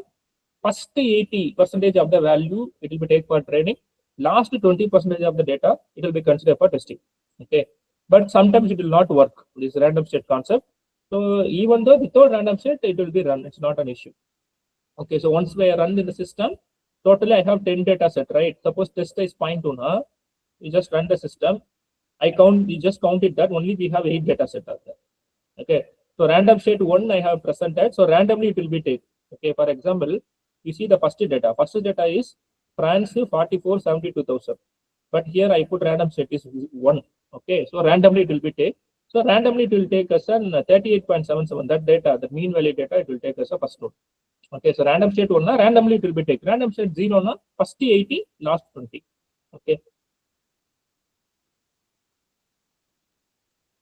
first 80% of the value it will be take for training. last 20% of the data, it will be considered for testing. Okay, but sometimes it will not work, this random state concept. So even though without random state, it will be run, it's not an issue. Okay, so once we are run in the system, totally I have 10 data set, right? Suppose test is 0.2 now, you just run the system. You just counted that only we have 8 data set out there. Okay, so random state 1 I have presented, so randomly it will be taken. Okay, for example, you see the first data. First data is France 44,72,000. But here I put random state is 1. Okay, so randomly it will be taken. So randomly it will take us an 38.77. That data, the mean value data, it will take us a first node. Okay, so random state 1 randomly it will be taken. Random state 0 na first 80, last 20. Okay.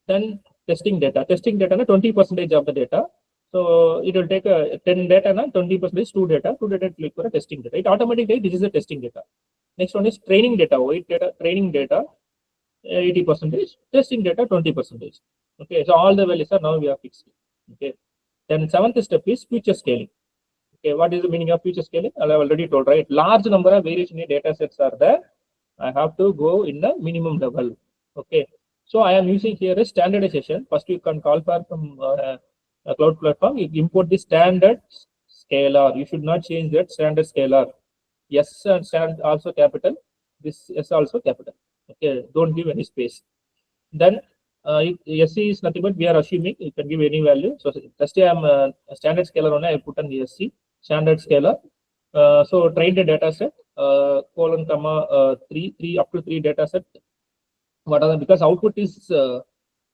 Then testing data. Testing data na 20% of the data. So it will take 10 data na 20% 2 data. 2 data click for a testing data. It automatically this is the testing data. Next one is training data. Weight data, training data 80%, testing data 20%. Okay, so all the values are now we have fixed. Okay. Then seventh step is future scaling. Okay, what is the meaning of future scaling? I have already told, right? Large number of variation in data sets are there. I have to go in the minimum level. Okay, so I am using here a standardization. First, you can call for from a cloud platform. You import the standard scalar. You should not change that standard scalar. Yes, and stand also capital. This is also capital. Okay, don't give any space. Then SC is nothing but we are assuming you can give any value. So just I am standard scalar only. I put on the SC standard scalar. So trained data set colon comma 3 up to 3 data set. What are the, because output is 0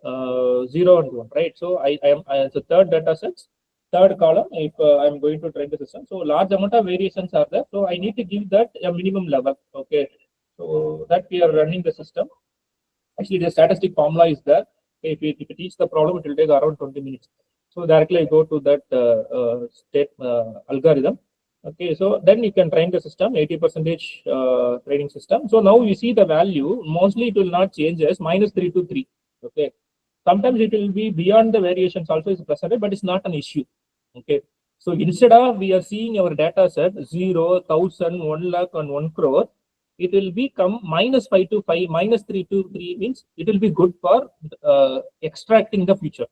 and 1, right? So I am so third data sets, third column. If I am going to train the system, so large amount of variations are there. So I need to give that a minimum level. Okay, so that we are running the system. Actually, the statistic formula is there. If you teach the problem, it will take around 20 minutes. So directly I go to that state algorithm. Okay, so then you can train the system, 80% training system. So now you see the value, mostly it will not change as -3 to 3. Okay, sometimes it will be beyond the variations also is presented, but it's not an issue. Okay, so instead of we are seeing our data set 0, 1000, 1 lakh and 1 crore, it will become -5 to 5, -3 to 3 means it will be good for extracting the future.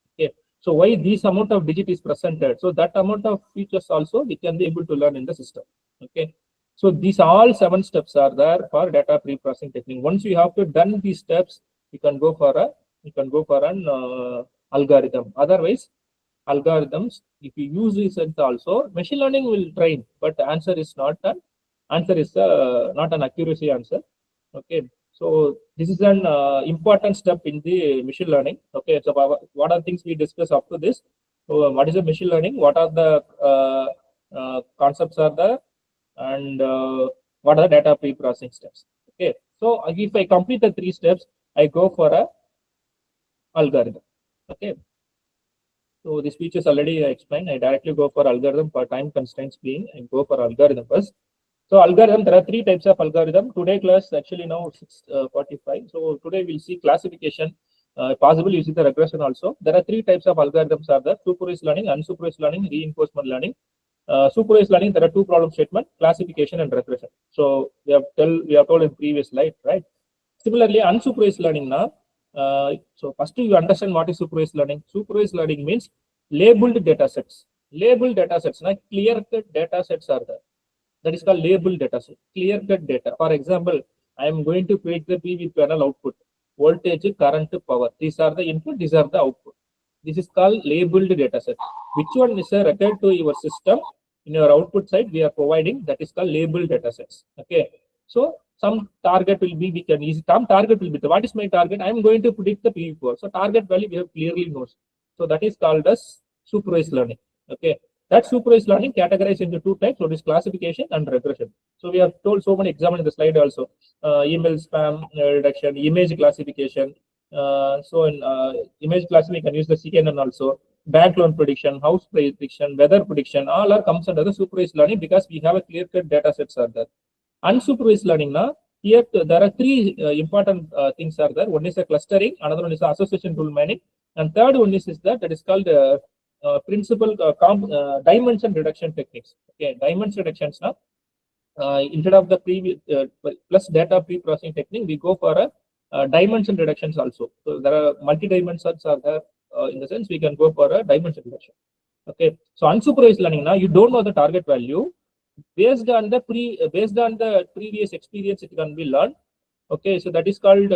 Okay, so why this amount of digit is presented? So that amount of features also we can be able to learn in the system. Okay, so these all 7 steps are there for data pre-processing technique. Once you have to done these steps, you can go for an algorithm. Otherwise, algorithms, if you use this also, machine learning will train, but the answer is not an not an accuracy answer. Okay, so this is an important step in the machine learning. Okay, so what are things we discuss up to this? So what is the machine learning? What are the concepts are there, and what are the data pre-processing steps? Okay, so if I complete the 3 steps, I go for a algorithm. Okay, so this features already I explained. I directly go for algorithm for time constraints being, I go for algorithm first. So algorithm, there are 3 types of algorithm. Today class actually now 6:45. So today we'll see classification. Possibly you see the regression also. There are 3 types of algorithms are there: supervised learning, unsupervised learning, reinforcement learning. Supervised learning, there are 2 problem statement: classification and regression. So we have told in previous slide, right? Similarly, unsupervised learning now. So first you understand what is supervised learning. Supervised learning means labeled data sets. Labeled data sets, like clear-cut data sets are there. That is called labeled data set, clear-cut data. For example, I am going to create the PV panel output, voltage, current, power. These are the input, these are the output. This is called labeled data set. Which one is a record to your system in your output side we are providing, that is called labeled data sets. Okay, so some target will be, we can use some target will be, what is my target? I am going to predict the PV power. So target value we have clearly knows. So that is called as supervised learning. Okay, that supervised learning categorized into 2 types. So this classification and regression. So we have told so many examples in the slide also. Email spam reduction, image classification. So in image classification, we can use the CNN also. Bank loan prediction, house price prediction, weather prediction, all are comes under the supervised learning because we have a clear-cut data sets are there. Unsupervised learning now, here there are 3 important things are there. One is a clustering, another one is association rule mining, and third one is that is called principal dimension reduction techniques. Okay, dimension reductions now. instead of the previous plus data pre-processing technique, we go for a dimension reductions also. So there are multi-dimensions are there. In the sense, we can go for a dimension reduction. Okay, so unsupervised learning now, you don't know the target value. Based on the previous experience, it can be learned. Okay, so that is called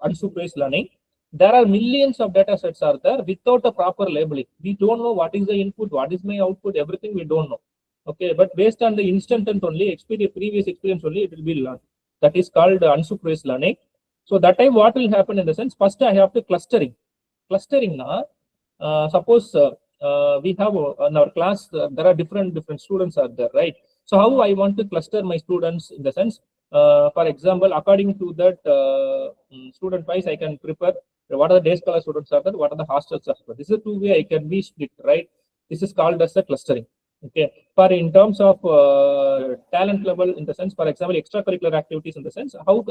unsupervised learning. There are millions of data sets are there without a proper labeling. We don't know what is the input, what is my output, everything we don't know. Okay, but based on the instantant only, previous experience only, it will be learned. That is called unsupervised learning. So that time what will happen in the sense, first I have to clustering. Clustering now, suppose we have in our class, there are different students are there, right? So how I want to cluster my students in the sense, for example, according to that student wise, I can prepare what are the day scholar students are there, what are the hostels are there. This is a two way I can be split, right? This is called as a clustering. Okay, for in terms of talent level, in the sense, for example, extracurricular activities, in the sense, how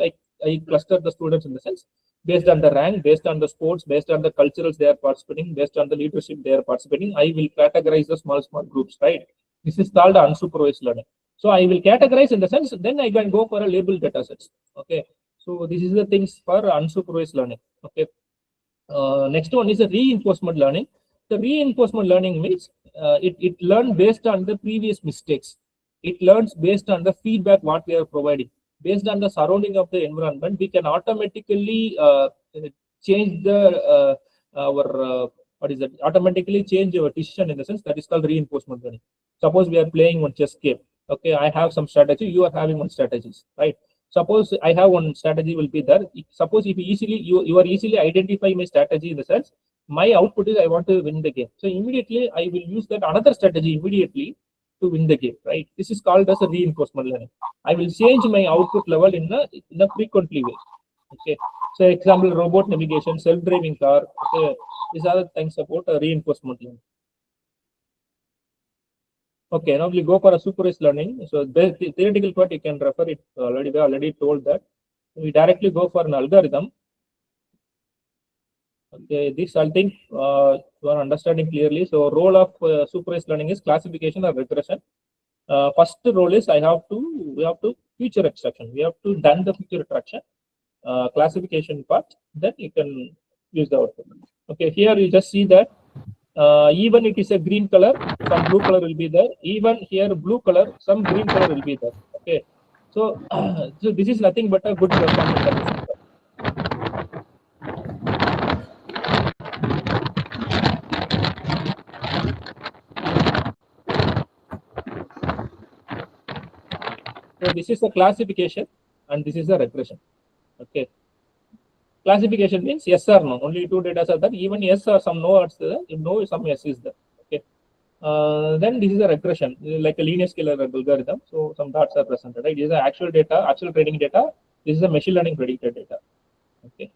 I cluster the students in the sense, based on the rank, based on the sports, based on the culturals they are participating, based on the leadership they are participating, I will categorize the small groups, right? This is called unsupervised learning. So I will categorize in the sense, then I can go for a label data sets. Okay, so this is the things for unsupervised learning. Okay, next one is a reinforcement learning. The reinforcement learning means it learns based on the previous mistakes. It learns based on the feedback what we are providing. Based on the surrounding of the environment, we can automatically change the automatically change our decision in the sense that is called reinforcement learning. Suppose we are playing one chess game. Okay, I have some strategy, you are having one strategies, right? Suppose I have one strategy will be there. Suppose if you are easily identify my strategy in the sense, my output is I want to win the game. So immediately I will use that another strategy immediately to win the game, right? This is called as a reinforcement learning. I will change my output level in a frequently way. Okay. So example, robot navigation, self-driving car. Okay. These are the things about reinforcement learning. Okay, now we go for a supervised learning. So the theoretical part you can refer it already. We already told that. We directly go for an algorithm. Okay, this I think you are understanding clearly. So role of supervised learning is classification or regression. First role is we have to feature extraction. We have to done the feature extraction, classification part. Then you can use the output. Okay, here you just see that even it is a green color, some blue color will be there. Even here blue color, some green color will be there. Okay, so so this is nothing but a good performance. So this is a classification and this is a regression. Okay, classification means yes or no. Only two data are there. Even yes or some no are there. If no, some yes is there. Okay. Then this is a regression, like a linear scalar algorithm. So some dots are presented. Right? This is actual data, actual training data. This is a machine learning predicted data. Okay.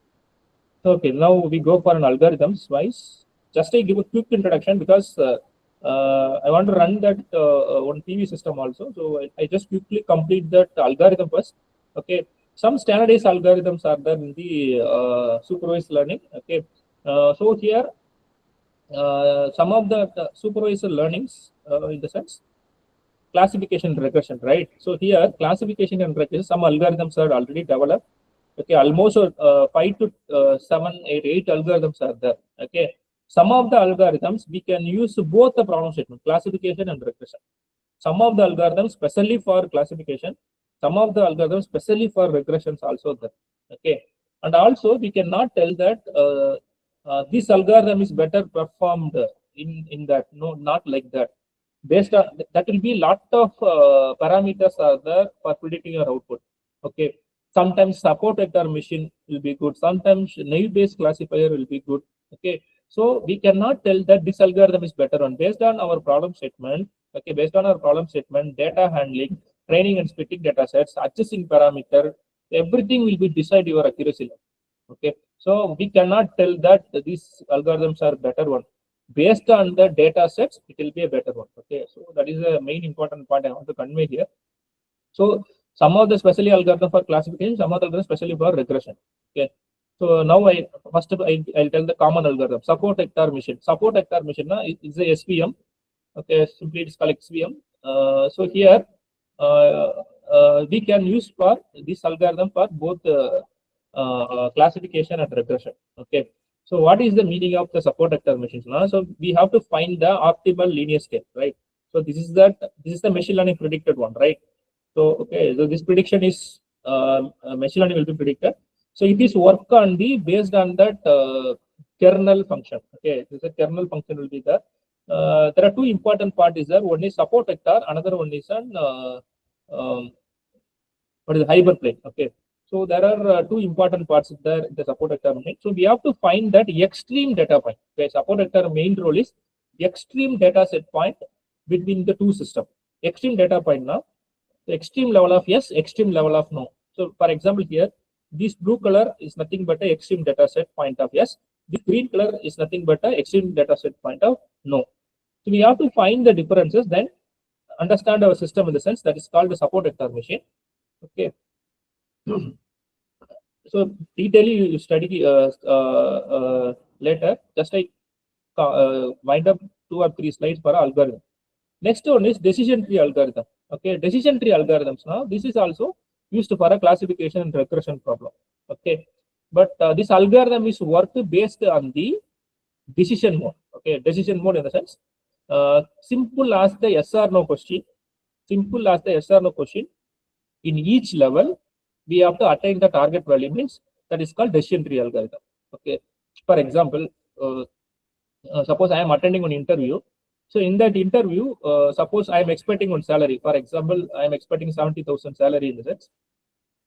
So okay, now we go for an algorithms wise. Just I give a quick introduction because I want to run that one PV system also. So I just quickly complete that algorithm first. Okay. Some standardized algorithms are there in the supervised learning. Okay. So here some of the supervised learnings in the sense classification and regression, right? So here classification and regression, some algorithms are already developed. Okay, almost 5 to 7, 8 algorithms are there. Okay, some of the algorithms we can use both the problem statement, classification and regression. Some of the algorithms specially for classification, some of the algorithms specially for regressions also there. Okay, and also we cannot tell that this algorithm is better performed in that. No, not like that. Based on that will be lot of parameters are there for predicting your output. Okay. Sometimes support vector machine will be good. Sometimes naive based classifier will be good. Okay. So we cannot tell that this algorithm is better one based on our problem statement. Okay. Based on our problem statement, data handling, training and splitting data sets, adjusting parameter, everything will be decide your accuracy level. Okay. So we cannot tell that these algorithms are better one. Based on the data sets, it will be a better one. Okay. So that is the main important point I want to convey here. So some of the specially algorithm for classification, some of the algorithm specially for regression. Okay. So now I'll tell the common algorithm. Support vector machine. Support vector machine is a SVM. Okay, simply it's called SVM. So here we can use for this algorithm for both classification and regression. Okay. So what is the meaning of the support vector machines now? So we have to find the optimal linear state, right? So this is the machine learning predicted one, right? So okay, so this prediction is machine learning will be predicted. So it is work on the based on that kernel function. Okay, this is a kernel function will be there. There are two important parts is there. One is support vector, another one is an what is hyperplane. Okay, so there are two important parts there in the support vector machine. So we have to find that extreme data point. Okay, support vector main role is extreme data set point between the two systems. Extreme data point now, the extreme level of yes, extreme level of no. So for example here, this blue color is nothing but a extreme data set point of yes. This green color is nothing but a extreme data set point of no. So we have to find the differences, then understand our system in the sense that is called the support vector machine. Okay. So detail you study later. Just I wind up 2 or 3 slides for algorithm. Next one is decision tree algorithm. Okay, decision tree algorithms now. This is also used for a classification and regression problem. Okay, but this algorithm is worked based on the decision mode. Okay, decision mode in the sense simple as the yes or no question. Simple as the yes or no question. In each level, we have to attain the target value, means that is called decision tree algorithm. Okay, for example, suppose I am attending an interview. So in that interview, suppose I am expecting one salary. For example, I am expecting 70,000 salary in the sense.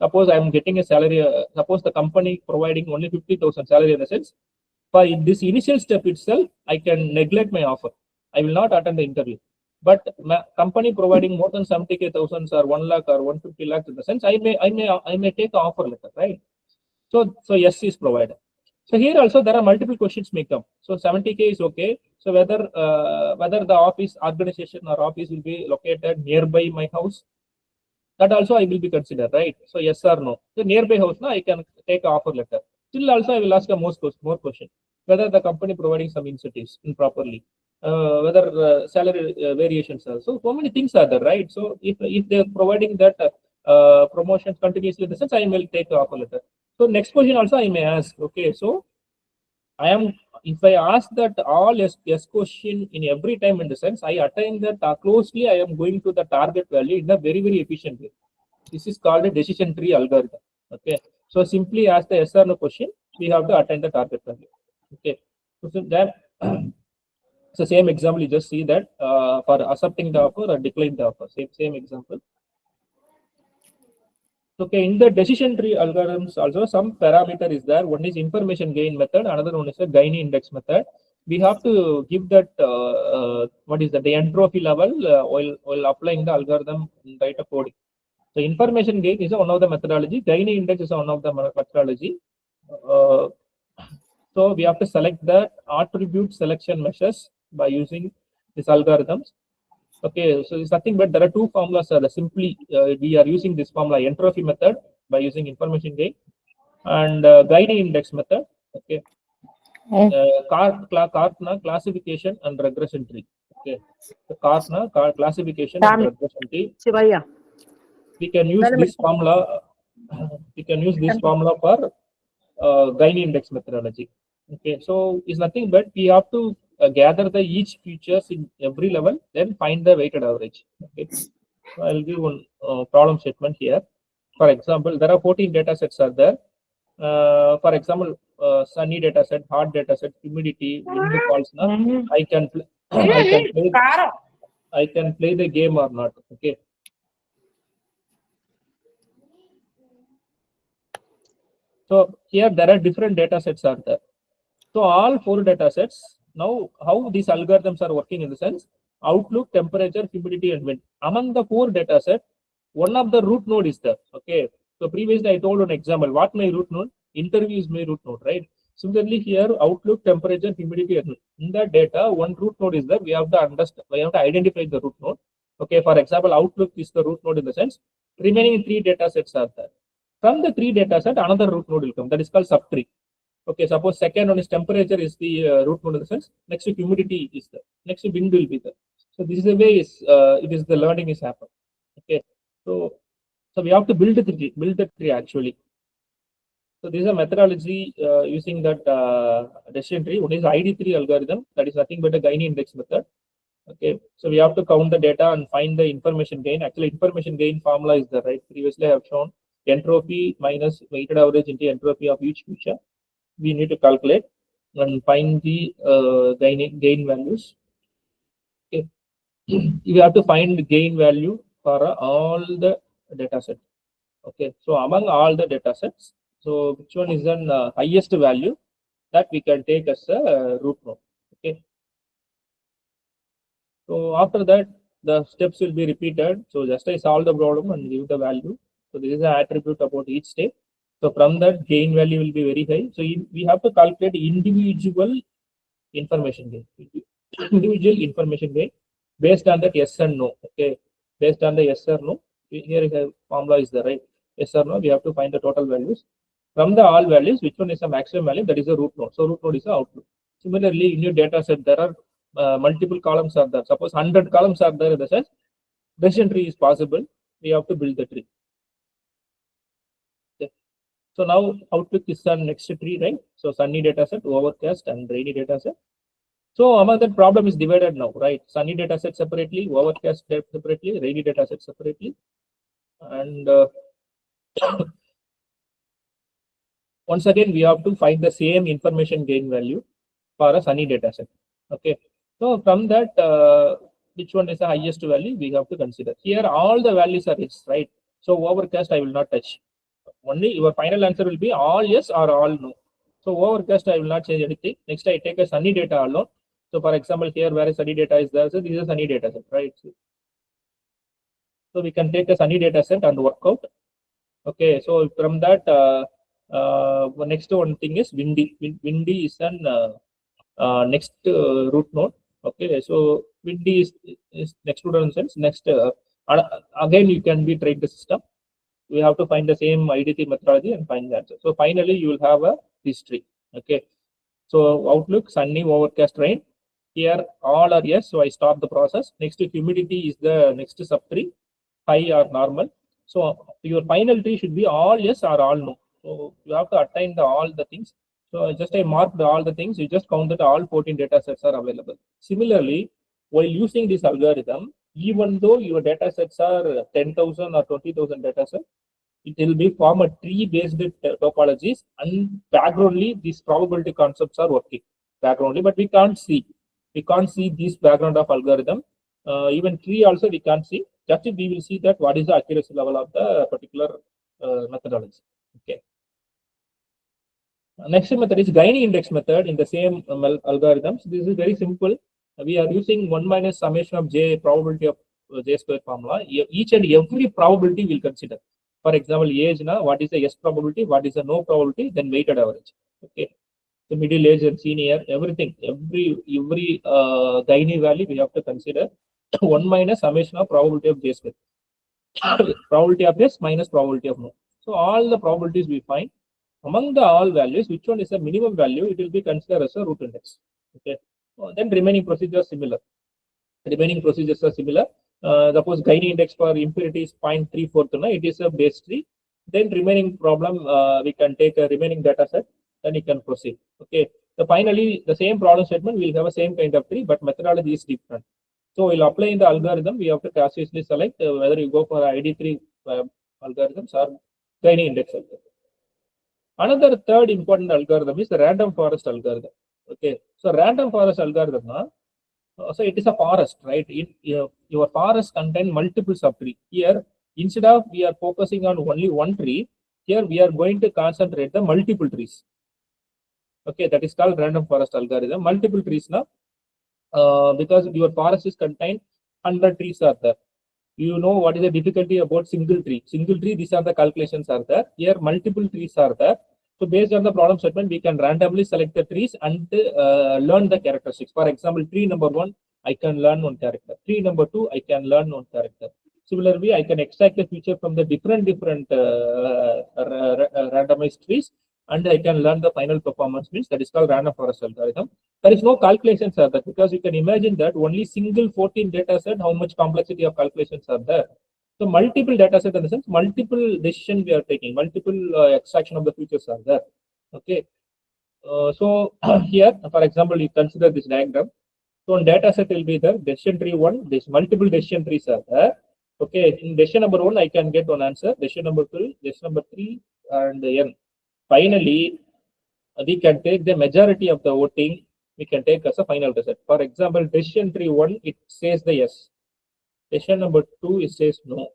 Suppose I am getting a salary. Suppose the company providing only 50,000 salary in the sense. For this initial step itself, I can neglect my offer. I will not attend the interview. But my company providing more than 70,000 or 1 lakh or 150 lakhs in the sense, I may take the offer letter, right? So yes is provided. So here also there are multiple questions may come. So 70K is okay. So whether the office organization or office will be located nearby my house, that also I will be considered, right? So yes or no. So nearby house now I can take an offer letter. Still also I will ask a more question. Whether the company providing some incentives improperly, whether salary variations are. So many things are there, right? So if they are providing that promotions continuously, in the sense I will take the offer letter. So next question also I may ask. Okay, so if I ask that all yes question in every time in the sense I attain that closely, I am going to the target value in a very efficient way. This is called a decision tree algorithm. Okay, so simply ask the yes or no question, we have to attain the target value. Okay, so that so same example, you just see that for accepting the offer or declining the offer, same example. Okay, in the decision tree algorithms also some parameter is there. One is information gain method, another one is a Gini index method. We have to give that what is that, the entropy level while applying the algorithm in data coding. So information gain is one of the methodology. Gini index is one of the methodology. So we have to select the attribute selection measures by using these algorithms. Okay, so it's nothing but there are two formulas. Simply we are using this formula entropy method by using information gain, and Gini index method. Okay, Kartna classification and regression tree. Okay, the Kartna classification and regression tree. We can use this formula. We can use this formula for Gini index methodology. Okay, so it's nothing but we have to gather the each features in every level, then find the weighted average. Okay, so I'll give one problem statement here. For example, there are 14 data sets are there. For example, sunny data set, hot data set, humidity, wind falls. I can play the game or not. Okay. So here there are different data sets are there. So all 4 data sets. Now how these algorithms are working in the sense outlook, temperature, humidity, and wind. Among the 4 data set, one of the root node is there. Okay. So previously I told an example. What my root node? Interview is my root node, right? Similarly here outlook, temperature, humidity, and wind. In that data, one root node is there. We have to understand. We have to identify the root node. Okay. For example, outlook is the root node in the sense remaining 3 data sets are there. From the 3 data set, another root node will come. That is called subtree. Okay, suppose second one is temperature is the root node in the sense. Next to humidity is there. Next to wind will be there. So this is the way it is the learning is happening. Okay, so So we have to build the tree actually. So this is a methodology using that decision tree. One is ID3 algorithm, that is nothing but a Gaini index method. Okay, so we have to count the data and find the information gain. Actually, information gain formula is there, right? Previously, I have shown entropy minus weighted average into entropy of each feature. We need to calculate and find the gain values. Okay, we have to find the gain value for all the data set. Okay, so among all the data sets, so which one is the highest value that we can take as a root node. Okay, so after that, the steps will be repeated. So just I solve the problem and give the value. So this is an attribute about each step. So from that, gain value will be very high. So we have to calculate individual information gain. Individual information gain based on that yes and no. Okay, based on the yes or no. Here is a formula is the right yes or no. We have to find the total values. From the all values, which one is the maximum value? That is a root node. So root node is the output. Similarly, in your data set, there are multiple columns are there. Suppose 100 columns are there in the sense, decision tree is possible. We have to build the tree. Okay. So now outlook is on next tree, right? So sunny data set, overcast, and rainy data set. So among that problem is divided now, right? Sunny data set separately, overcast separately, rainy data set separately, and once again we have to find the same information gain value for a sunny data set. Okay, so from that, which one is the highest value we have to consider. Here all the values are yes, right? So overcast I will not touch. Only your final answer will be all yes or all no. So overcast I will not change anything. Next I take a sunny data alone. So for example, here where sunny data is there, so this is a sunny data set, right? So we can take a sunny data set and work out. Okay, so from that, next one thing is windy. Windy is an next root node. Okay, so windy is next root node sense. Next, again you can be train the system. We have to find the same IDT methodology and find the answer. So finally, you will have a history. Okay, so outlook, sunny, overcast, rain. Here all are yes, so I stop the process. Next, humidity is the next subtree, high or normal. So your final tree should be all yes or all no. So you have to attain all the things. So just I marked all the things. You just count that all 14 data sets are available. Similarly, while using this algorithm, even though your data sets are 10,000 or 20,000 data sets, it will be form a tree-based topologies, and backgroundly these probability concepts are working backgroundly, but we can't see this background of algorithm. Even tree also we can't see. Just we will see that what is the accuracy level of the particular methodology. Okay. Next method is Gaini index method in the same algorithms. This is very simple. We are using 1 minus summation of j probability of j square formula. Each and every probability will consider. For example, age, what is the yes probability, what is the no probability, then weighted average. Okay. The middle age and senior, everything, every Gaini value we have to consider 1 minus summation of probability of j square. Probability of yes minus probability of no. So all the probabilities we find. Among the all values, which one is the minimum value, it will be considered as a root index. Okay. Then remaining procedures are similar. Suppose Gaini index for impurity is 0.34, it is a base tree. Then remaining problem, we can take a remaining data set, then you can proceed. Okay. So finally, the same problem statement will have a same kind of tree, but methodology is different. So we'll apply in the algorithm. We have to cautiously select whether you go for ID3 algorithms or Gaini index algorithm. Another third important algorithm is the random forest algorithm. Okay, so random forest algorithm, so it is a forest, right? Your forest contain multiple subtree. Here, instead of we are focusing on only one tree, here we are going to concentrate the multiple trees. Okay, that is called random forest algorithm. Multiple trees now, because your forest is contained 100 trees are there. You know what is the difficulty about single tree. Single tree, these are the calculations are there. Here multiple trees are there. So based on the problem statement, we can randomly select the trees and learn the characteristics. For example, tree number 1, I can learn one character. Tree number 2, I can learn one character. Similarly, I can extract the feature from the different randomized trees, and I can learn the final performance means. That is called random forest algorithm. There is no calculations are there, because you can imagine that only single 14 data set, how much complexity of calculations are there. So multiple data set in the sense, multiple decision we are taking, multiple extraction of the features are there. Okay. So here, for example, you consider this diagram. So on data set will be the decision tree 1, this multiple decision trees are there. Okay, in decision number 1, I can get one answer. Decision number 2, decision number 3, and n. Finally, we can take the majority of the voting. We can take as a final result. For example, decision tree 1, it says the yes. Decision number 2, it says no.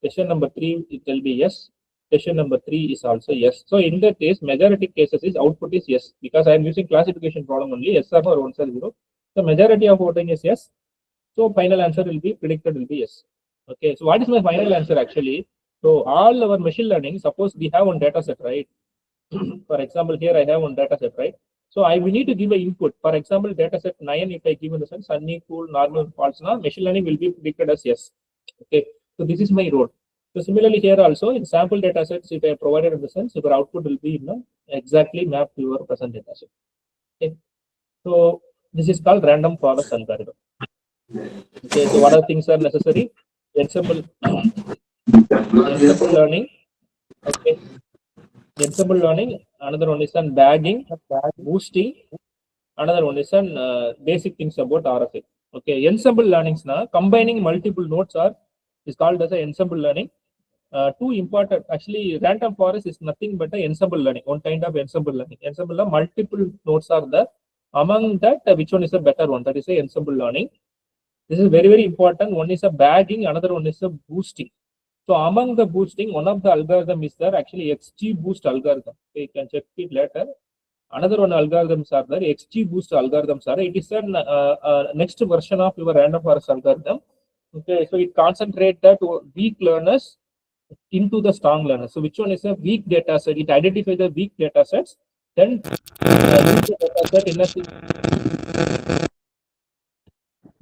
Decision number 3, it will be yes. Decision number 3 is also yes. So in that case, majority cases is output is yes, because I am using classification problem only, yes or no, 1 or 0. The majority of voting is yes. So final answer will be predicted will be yes. Okay. So what is my final answer actually? So all our machine learning, suppose we have one data set, right? For example, here I have one data set, right? So we need to give an input. For example, data set 9, if I give in the sense sunny, cool, normal, false, now machine learning will be predicted as yes. Okay. So this is my role. So similarly here also in sample data sets, if I provided in the sense, your output will be exactly mapped to your present data set. Okay. So this is called random forest algorithm. Okay, so what are things are necessary? Ensemble learning. Okay, ensemble learning. Another one is on bagging, boosting. Another one is on basic things about RFA. Okay, ensemble learnings now combining multiple nodes is called as a ensemble learning. Two important actually, random forest is nothing but a ensemble learning. One kind of ensemble learning. Ensemble multiple nodes are there. Among that, which one is a better one? That is a ensemble learning. This is very, very important. One is a bagging, another one is a boosting. So among the boosting, one of the algorithm is there actually XG boost algorithm. Okay, you can check it later. Another one algorithms are there. XG boost algorithms are. It is a next version of your random forest algorithm. Okay, so it concentrates that weak learners into the strong learners. So which one is a weak data set? It identifies the weak data sets. Then use the data set in a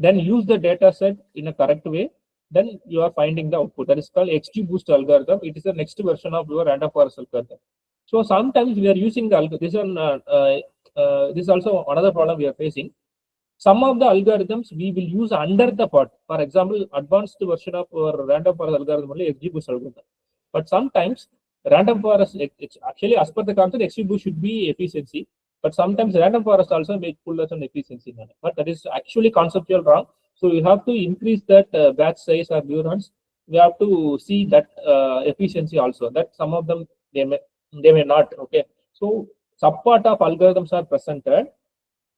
then use the data set in a correct way, then you are finding the output. That is called XGBoost algorithm. It is the next version of your random forest algorithm. So sometimes we are using the algorithm. This is also another problem we are facing. Some of the algorithms we will use under the pod. For example, advanced version of our random forest algorithm only XGBoost algorithm. But sometimes random forest, it's actually as per the concept, XGBoost should be efficiency. But sometimes random forest also may pull us on efficiency. But that is actually conceptual wrong. So you have to increase that batch size or neurons. We have to see that efficiency also. That some of them they may not. Okay. So subpart of algorithms are presented.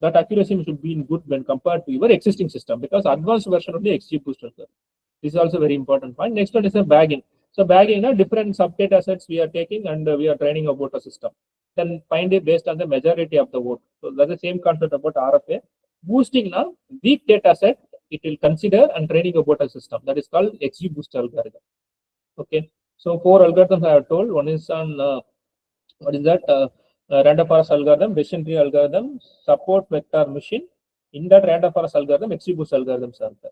That accuracy should be good when compared to your existing system, because advanced version of the XGBoost. This is also very important point. Next one is a bagging. So bagging, different subdata sets we are taking and we are training about a system. Then find it based on the majority of the vote. So that's the same concept about RFA. Boosting now, weak data set, it will consider and training about a system. That is called XGBoost algorithm. Okay. So 4 algorithms I have told. One is on what is that? Random forest algorithm, decision tree algorithm, support vector machine. In that random forest algorithm, XGBoost algorithms are there.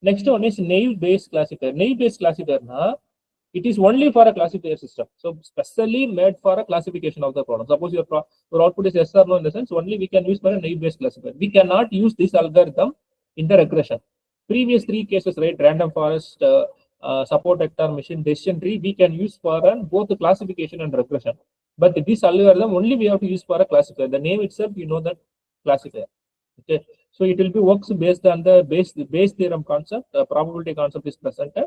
Next one is naive based classifier. Naive based classifier now, it is only for a classifier system. So specially made for a classification of the problem. Suppose your output is yes or no in the sense, only we can use for a naive based classifier. We cannot use this algorithm in the regression. Previous 3 cases, right? Random forest, support vector machine, decision tree, we can use for both the classification and regression. But this algorithm only we have to use for a classifier. The name itself, you know that classifier. Okay. So it will be works based on the base theorem concept. Probability concept is presented.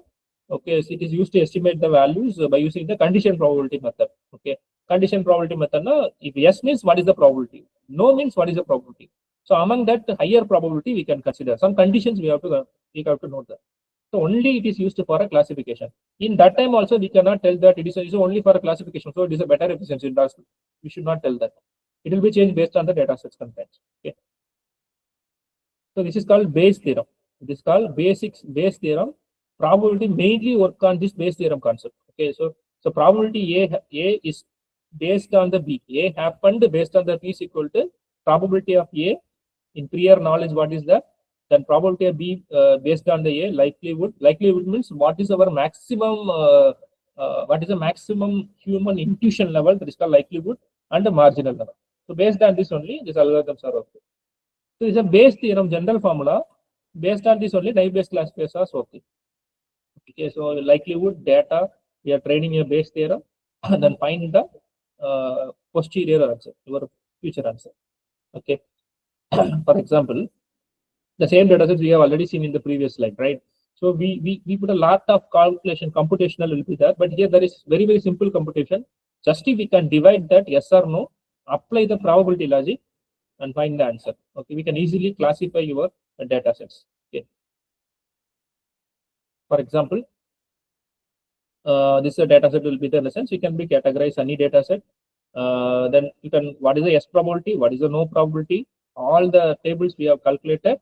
Okay, so it is used to estimate the values by using the condition probability method. Okay, condition probability method. Now, if yes means what is the probability, no means what is the probability. So among that higher probability we can consider some conditions we have to note that. So only it is used for a classification. In that time also we cannot tell that it is only for a classification. So it is a better efficiency. We should not tell that. It will be changed based on the data sets contents. Okay. So this is called base theorem. This is called base theorem. Probability mainly work on this base theorem concept. Okay, so probability A is based on the B. A happened based on the B is equal to probability of A in prior knowledge. What is that? Then probability of B based on the A likelihood. Likelihood means what is our maximum what is the maximum human intuition level, that is called likelihood, and the marginal level. So based on this only these algorithms are working. So it's a base theorem general formula. Based on this only naive based classifiers are working. Okay, so likelihood data, we are training a base theorem and then find the posterior answer, your future answer. Okay. For example, the same data sets we have already seen in the previous slide, right? So we put a lot of calculation, computational will be there, but here there is very, very simple computation. Just if we can divide that yes or no, apply the probability logic and find the answer. Okay, we can easily classify your data sets. Okay. For example, this data set will be there in the sense you can be categorized any data set. Then you can, what is the yes probability, what is the no probability, all the tables we have calculated.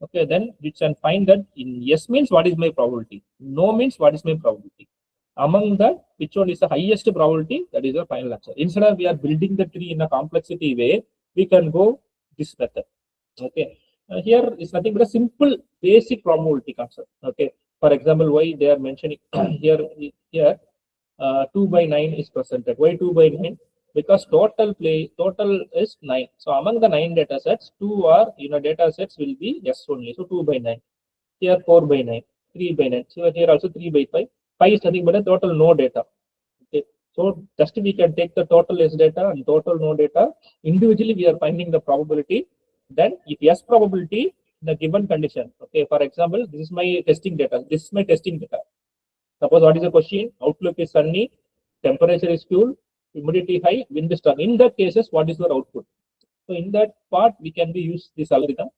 Okay, then you can find that in yes means what is my probability, no means what is my probability. Among that, which one is the highest probability, that is the final answer. Instead of we are building the tree in a complexity way, we can go this method. Okay, here is nothing but a simple basic probability concept. Okay, for example, why they are mentioning here 2 by 9 is presented. Why 2 by 9? Because total is 9. So among the 9 data sets, 2 are data sets will be yes only. So 2 by 9. Here 4 by 9, 3 by 9. So here also 3 by 5. 5 is nothing but a total no data. Okay. So just we can take the total yes data and total no data. Individually we are finding the probability. Then if yes probability, the given condition. Okay, for example, this is my testing data. This is my testing data. Suppose what is the question? Outlook is sunny, temperature is cool, humidity high, wind is strong. In that cases, what is your output? So in that part, we can be use this algorithm.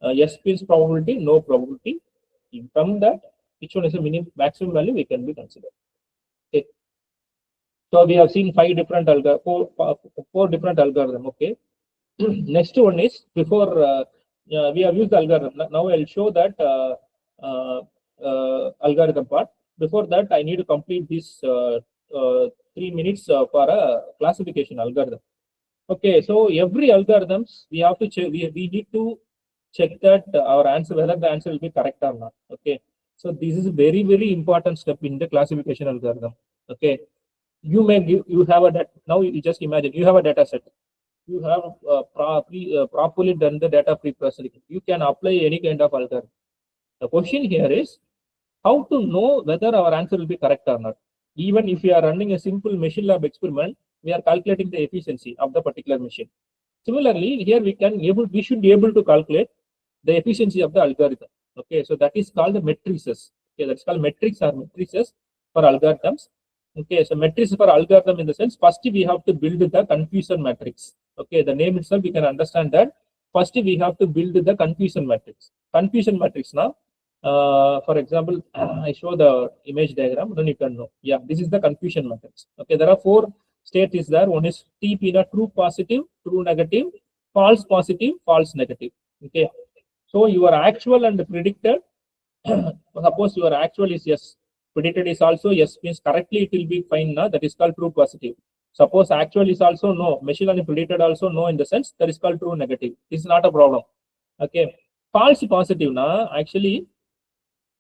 Yes means probability, no probability. From that, which one is the minimum maximum value we can be considered. Okay. So we have seen four different algorithm. Okay. Next one is before we have used the algorithm. Now I'll show that algorithm part. Before that, I need to complete this 3 minutes for a classification algorithm. Okay, so every algorithms we have to check. We need to check that our answer, whether the answer will be correct or not. Okay, so this is a very, very important step in the classification algorithm. Okay, you have a now you just imagine you have a data set. You have properly done the data pre-processing. You can apply any kind of algorithm. The question here is how to know whether our answer will be correct or not. Even if we are running a simple machine lab experiment, we are calculating the efficiency of the particular machine. Similarly, here we should be able to calculate the efficiency of the algorithm. Okay, so that is called the matrices. Okay, that's called metrics or matrices for algorithms. Okay, so matrices for algorithm in the sense, first we have to build the confusion matrix. Okay, the name itself we can understand that. First we have to build the confusion matrix. Confusion matrix now. For example, I show the image diagram, then you can know. Yeah, this is the confusion matrix. Okay, there are 4 states is there. One is TP, true positive, true negative, false positive, false negative. Okay, so your actual and predicted. Suppose your actual is yes, predicted is also yes, means correctly it will be fine now. That is called true positive. Suppose actual is also no, machine learning predicted also no, in the sense that is called true negative. This is not a problem. Okay, false positive now actually.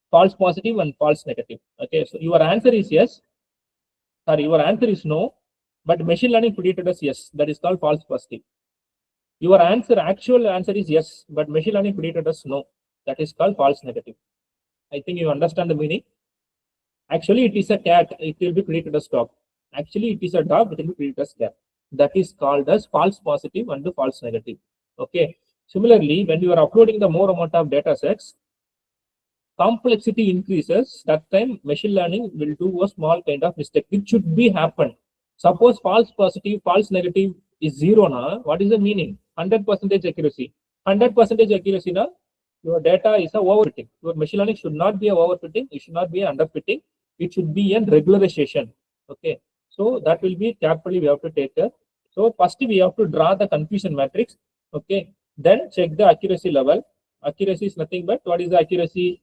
False positive and false negative. Okay, so your answer is yes. Sorry, your answer is no, but machine learning predicted as yes. That is called false positive. Your actual answer is yes, but machine learning predicted as no. That is called false negative. I think you understand the meaning. Actually, it is a cat. It will be predicted as dog. Actually, it is a dog. It will be predicted as cat. That is called as false positive and false negative. Okay. Similarly, when you are uploading the more amount of data sets, complexity increases, that time machine learning will do a small kind of mistake. It should be happen. Suppose false positive, false negative is 0 now. What is the meaning? 100% accuracy. 100% accuracy now, your data is a overfitting. Your machine learning should not be a overfitting. It should not be an underfitting. It should be a regularization. Okay. So that will be carefully we have to take care. So first we have to draw the confusion matrix. Okay. Then check the accuracy level. Accuracy is nothing but what is the accuracy?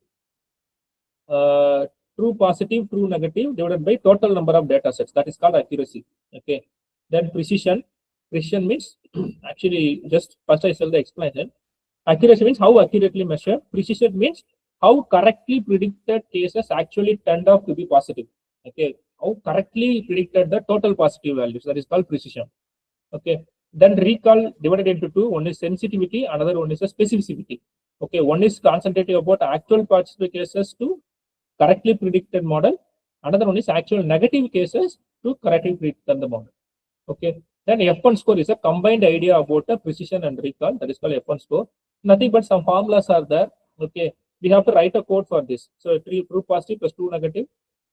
True positive, true negative divided by total number of data sets. That is called accuracy. Okay. Then precision. Precision means actually just first I shall the explanation. Accuracy means how accurately measured. Precision means how correctly predicted cases actually turned out to be positive. Okay. How correctly predicted the total positive values. That is called precision. Okay. Then recall divided into 2. One is sensitivity, another one is a specificity. Okay. One is concentrating about actual positive cases to correctly predicted model. Another one is actual negative cases to correctly predict the model. Okay. Then F1 score is a combined idea about the precision and recall. That is called F1 score. Nothing but some formulas are there. Okay. We have to write a code for this. So true positive plus true negative,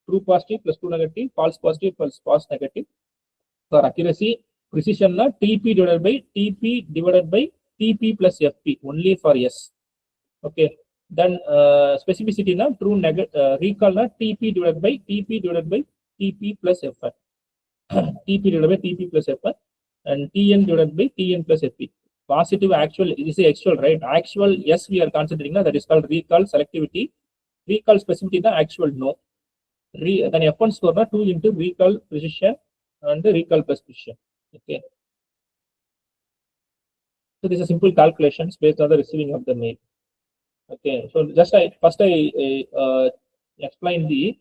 true positive plus true negative, false positive plus false negative. For accuracy, precision na TP divided by TP plus FP only for S. Okay. Then specificity na true negative recall na TP divided by TP plus F1. TP divided by TP plus F1 and TN divided by TN plus FP. Positive actual is actual, right? Actual yes we are considering that is called recall selectivity. Recall specificity the actual no. Then F1 score na 2 into recall precision and the recall plus precision. Okay. So this is a simple calculations based on the receiving of the mail. Okay. So just first I explain the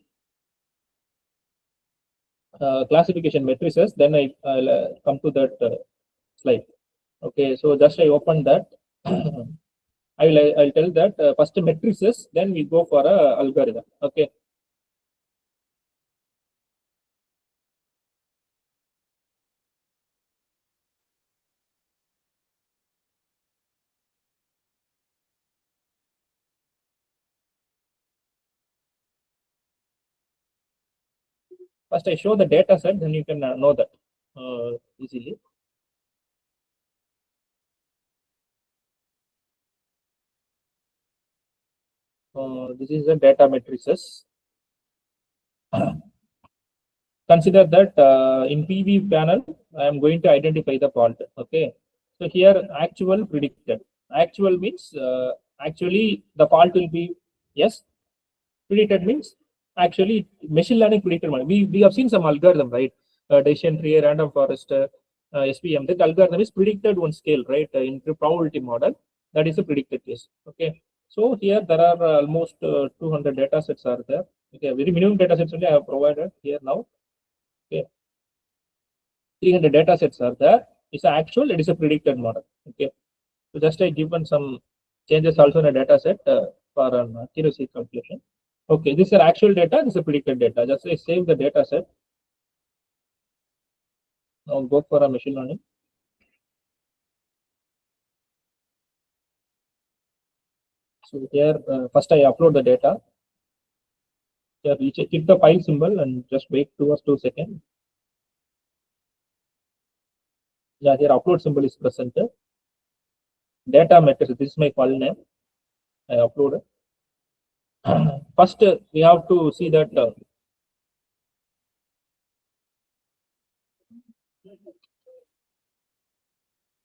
classification matrices, then I'll come to that slide. Okay, so just I open that. I'll tell that first matrices, then we go for a algorithm. Okay. First I show the data set, then you can know that easily. This is the data matrices. Consider that in PV panel, I am going to identify the fault. Okay. So here actual predicted. Actual means actually the fault will be yes. Predicted means actually machine learning predicted model. We have seen some algorithm, right? Decision tree, random forest, SVM. That algorithm is predicted on scale, right? Into probability model. That is a predicted case. Okay. So here there are almost 200 data sets are there. Okay, very minimum data sets only I have provided here now. Okay, 300 data sets are there. It's actual. It is a predicted model. Okay, so just I given some changes also in a data set for an accuracy calculation. Okay, this is actual data. This is a predicted data. Just I save the data set. Now go for a machine learning. So here first I upload the data. Here you click the file symbol and just wait 2 seconds. Yeah, here upload symbol is presented. Data matrix. This is my file name. I upload it. First, we have to see that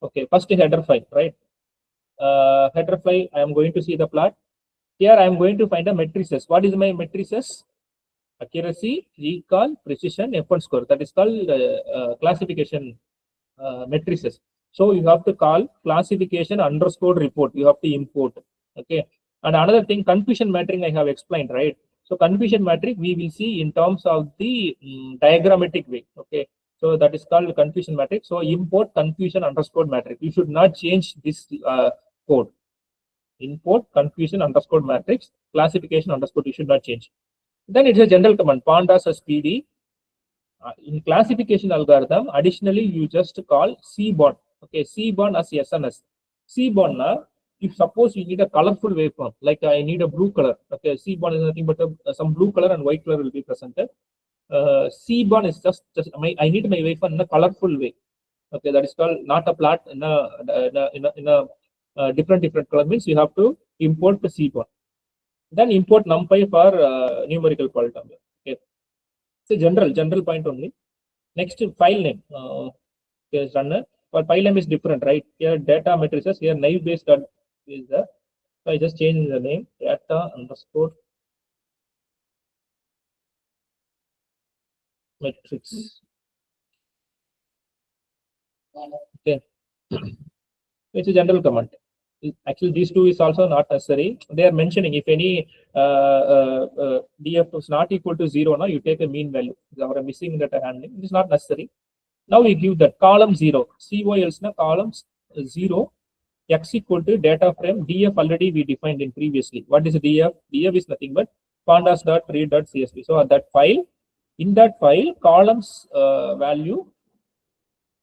okay, first header file, right? Header file, I am going to see the plot. Here I am going to find the matrices. What is my matrices? Accuracy, recall, precision, F1 score. That is called classification matrices. So you have to call classification underscore report. You have to import. Okay. And another thing, confusion matrix I have explained, right? So confusion matrix we will see in terms of the diagrammatic way. Okay. So that is called confusion matrix. So import confusion underscore matrix. You should not change this code. Import confusion underscore matrix, classification underscore, you should not change. Then it's a general command, pandas as PD. In classification algorithm, additionally, you just call CBON. Okay, CBON as SNS. CBON, if suppose you need a colorful waveform, like I need a blue color. Okay, CBON is nothing but some blue color and white color will be presented. CBON is just I need my waveform in a colorful way. Okay, that is called not a plot in a different color, means you have to import the CBON. Then import numpy for numerical polynomial. Okay, it's a general point only. Next file name. Okay, runner. For file name is different, right? Here data matrices. Here naive based is there. So I just change the name data underscore matrix. Okay, it's a general command. Actually, these two is also not necessary. They are mentioning if any DF is not equal to 0, now you take a mean value. Or a missing data handling. It is not necessary. Now we give that column 0. COLs na columns 0. X equal to data frame. DF already we defined in previously. What is DF? DF is nothing but pandas.read.csv. So that file, in that file, columns value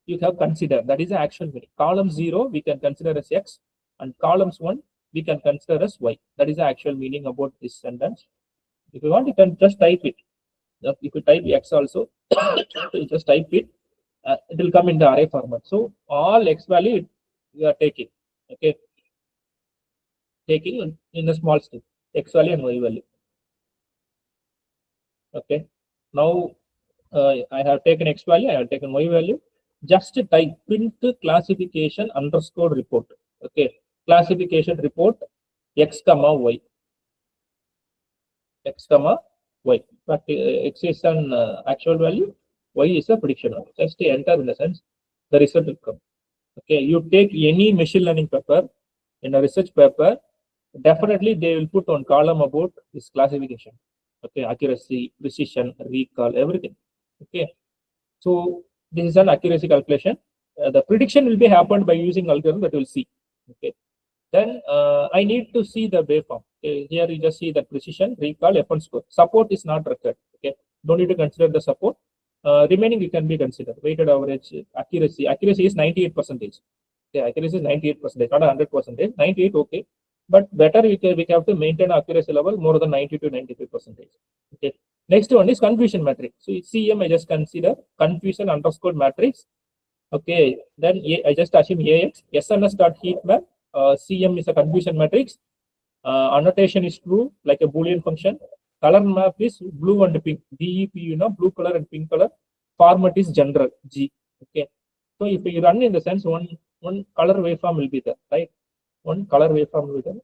you have considered, that is the actual meaning. Column 0 we can consider as x, and columns 1 we can consider as y. That is the actual meaning about this sentence. If you want, you can just type it. If you type x also, you just type it. It will come in the array format. So all x value you are taking, okay, taking in a small step, x value and y value. Okay, now I have taken x value, I have taken y value. Just type print classification underscore report. Okay, classification report x comma y, x comma y. But x is an actual value, y is a prediction value. Just enter, in the sense the result will come. Okay, you take any machine learning paper in a research paper, definitely they will put on column about this classification. Okay, accuracy, precision, recall, everything. Okay, so this is an accuracy calculation. The prediction will be happened by using algorithm that we'll see. Okay, then I need to see the waveform. Okay, here you just see the precision, recall, F1 score. Support is not required. Okay, don't need to consider the support. Remaining you can be considered. Weighted average accuracy. Accuracy is 98%. Okay, accuracy is 98%, not 100%. 98, okay, but better we have to maintain accuracy level more than 90 to 95%. Okay. Next one is confusion matrix. So CM I just consider confusion underscore matrix. Okay, then I just assume AX, SNS dot heat map. CM is a confusion matrix. Annotation is true, like a Boolean function. Color map is blue and pink. DEP, you know, blue color and pink color. Format is general, G. Okay. So if you run, in the sense, one color waveform will be there, right? One color waveform will be there.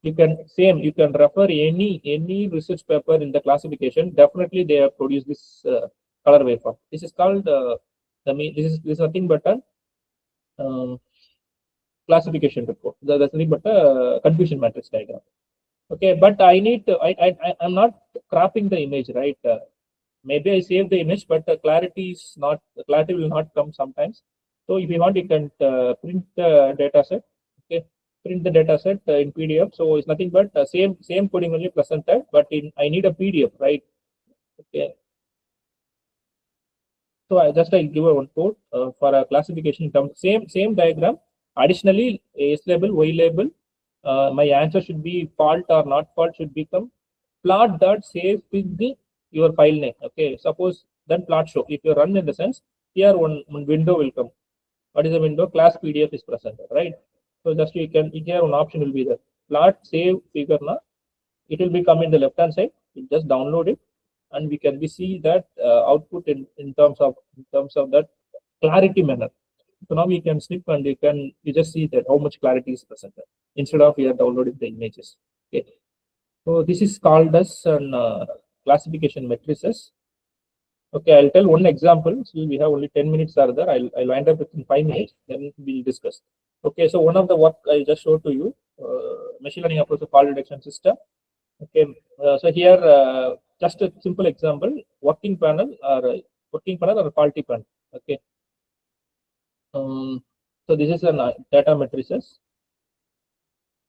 You can refer any research paper in the classification. Definitely they have produced this color waveform. This is called this is nothing but a classification report. That's nothing but a confusion matrix diagram. Okay, but I need to, I'm not cropping the image, right? Maybe I save the image, but the clarity will not come sometimes. So if you want, you can print the data set. Okay, print the data set in PDF. So it's nothing but same coding only presented, but I need a PDF, right? Okay. So I'll give a one code for a classification term. Same diagram. Additionally, S label, Y label. My answer should be fault or not fault should become plot dot save with your file name. Okay, suppose then plot show. If you run, in the sense, here one window will come. What is the window? Class PDF is presented, right? So just you can, here one option will be there. Plot save figure now. It will be come in the left hand side. You just download it, and we can see that output in terms of that clarity manner. So now we can snip, and you just see that how much clarity is presented instead of here downloading the images. Okay. So this is called as an classification matrices. Okay, I'll tell one example. So we have only 10 minutes are there. I'll wind up within 5 minutes, then we'll discuss. Okay, so one of the work I just showed to you, machine learning approach to fault detection system. Okay, so here just a simple example: working panel or faulty panel. Okay. So this is a data matrices.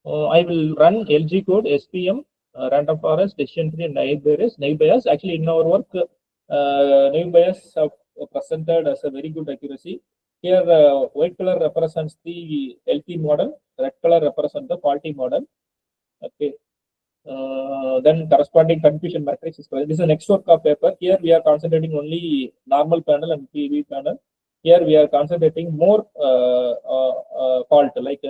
I will run LG code, SPM, random forest, decision tree, and naive bias. Actually, in our work, naive bias have presented as a very good accuracy. Here, white color represents the LP model, red color represents the faulty model. Okay. Then corresponding confusion matrix is present. This is an next work of paper. Here we are concentrating only normal panel and PV panel. Here we are concentrating more fault, like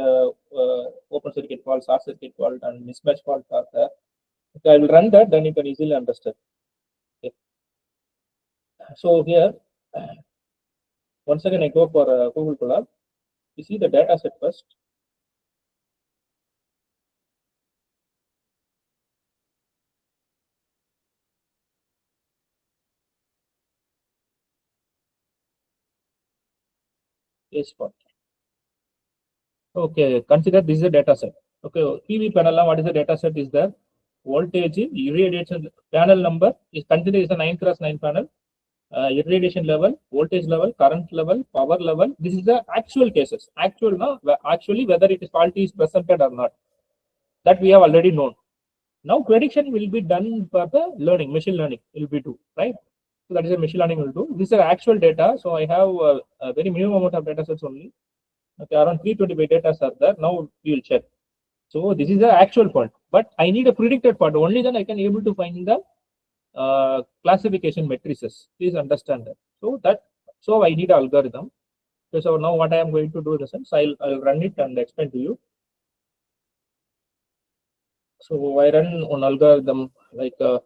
open circuit fault, short circuit fault, and mismatch fault are there. Okay, I will run that, then you can easily understand. Okay. So here, once again I go for Google Colab. You see the data set first. Okay, consider this is a data set. Okay, PV panel, what is the data set is there? Voltage, irradiation panel number is considered is a 9x9 panel. Irradiation level, voltage level, current level, power level. This is the actual cases. Actually whether it is faulty is presented or not. That we have already known. Now prediction will be done for the learning, machine learning will be do, right? So that is a machine learning will do. These are actual data. So I have a very minimum amount of data sets only. Okay, around 325 data are there. Now we will check. So this is the actual part, but I need a predicted part. Only then I can able to find the classification matrices. Please understand that. So I need an algorithm. Okay, so now what I am going to do is I'll run it and explain to you. So I run one algorithm like there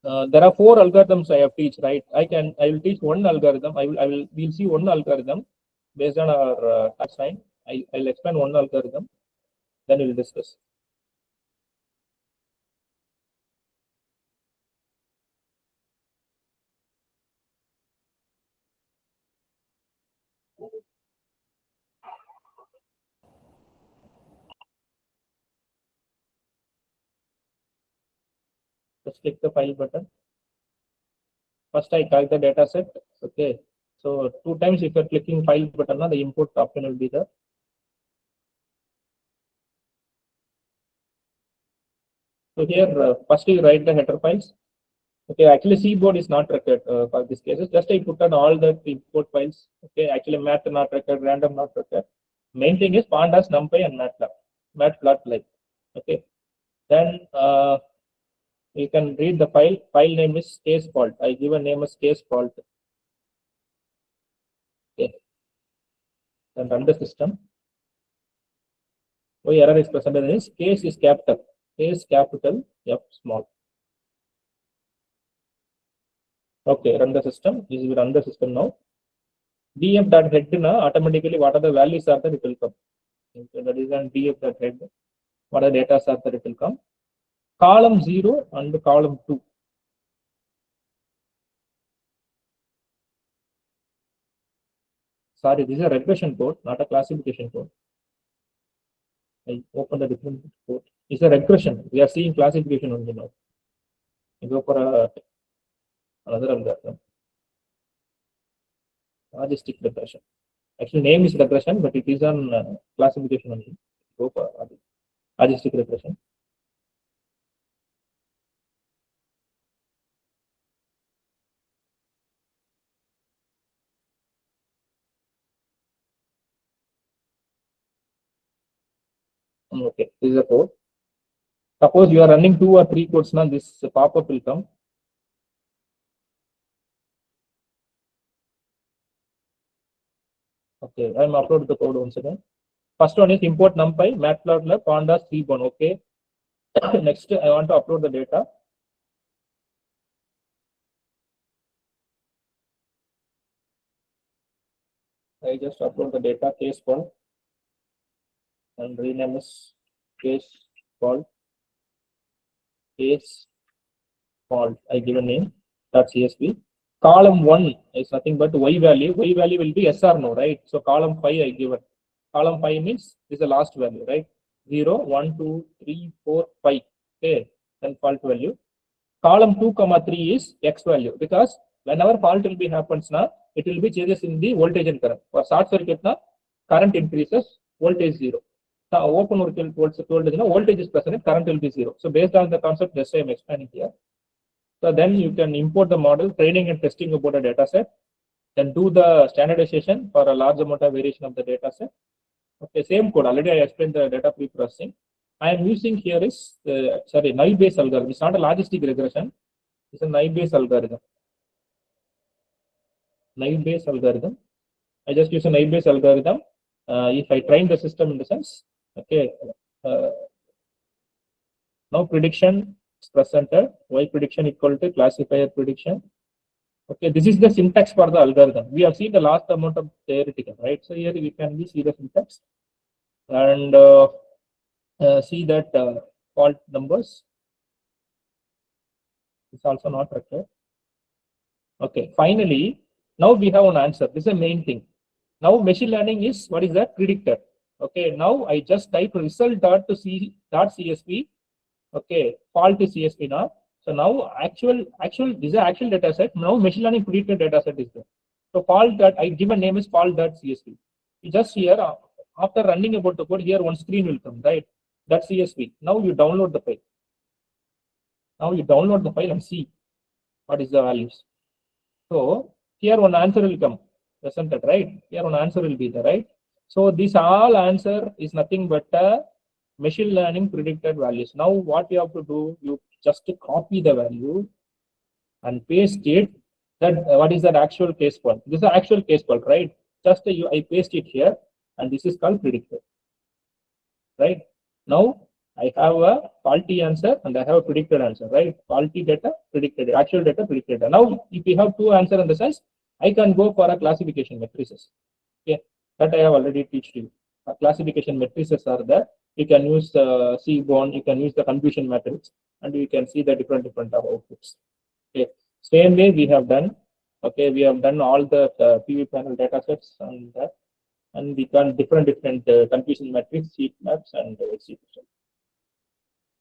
are 4 algorithms I have teach, right? I will teach one algorithm. We'll see one algorithm based on our time. I'll explain one algorithm, then we'll discuss. Just click the file button. First, I calculate the data set. Okay. So 2 times if you're clicking file button, the input option will be there. So here, first you write the header files. Okay, actually CBORD is not required for this cases. Just I put on all the import files. Okay, actually math not required, random not required. Main thing is pandas, numpy, and matplotlib. Okay, then you can read the file. File name is case fault. I give a name as case fault. Okay, and run the system. Why error is present is case is capital. Case capital F small. Okay, run the system. This is run the system now. df.head automatically what are the values are that it will come. So that is on df.head. What are the data are that it will come. Column 0 and column 2. Sorry, this is a regression code, not a classification code. I open the different code. It's a regression. We are seeing classification only now. I go for another algorithm. Logistic regression. Actually, name is regression, but it is on classification only. Go for logistic regression. Okay, this is a code. Suppose you are running 2 or 3 codes now, this pop-up will come. Okay, I'm upload the code once again. First one is import numpy, matplotlib, pandas, cbon. Okay. Next, I want to upload the data. I just upload the data case fault and rename is case fault. Case fault. I give a name .csv. Column 1 is nothing but y value. Y value will be yes or no, right? So column 5 I give it. Column 5 means this is the last value, right? 0, 1, 2, 3, 4, 5. Okay, then fault value. Column 2, 3 is x value because whenever fault will be happens now, it will be changes in the voltage and current. For short circuit now, current increases, voltage 0. So open voltage is present, current will be 0. So based on the concept, just I am explaining here. So then you can import the model, training and testing about a data set, then do the standardization for a large amount of variation of the data set. Okay, same code. Already I explained the data pre-processing. I am using here is naive-based algorithm. It's not a logistic regression. It's a naive-based algorithm. Naive-based algorithm. I just use a naive-based algorithm. If I train the system in the sense, okay. Now prediction is presented. Y prediction equal to classifier prediction. Okay, this is the syntax for the algorithm. We have seen the last amount of theoretical, right? So here we can see the syntax and see that fault numbers is also not required. Okay, finally, now we have an answer. This is the main thing. Now machine learning is what is that predictor. Okay, now I just type result.csv. Okay, fault is CSV now. So now actual this is actual data set. Now machine learning predicted data set is there. So fault that I give a name is fault.csv. You just here after running about the code, here one screen will come, right? That's CSV. Now you download the file. Now you download the file and see what is the values. So here one answer will come, isn't it, right? Here one answer will be there, right? So this all answer is nothing but a machine learning predicted values. Now what you have to do, you just copy the value and paste it. That what is that actual case fault? This is the actual case fault, right? Just I paste it here, and this is called predicted, right? Now I have a faulty answer and I have a predicted answer, right? Faulty data, predicted, actual data, predicted. Now, if you have two answers in the sense, I can go for a classification matrices. Okay, that I have already taught you. Classification matrices are there. You can use the C-bond, you can use the confusion matrix, and you can see the different outputs. Okay, same way we have done. Okay, we have done all the PV panel data sets and we can different confusion matrix, heat maps, and execution.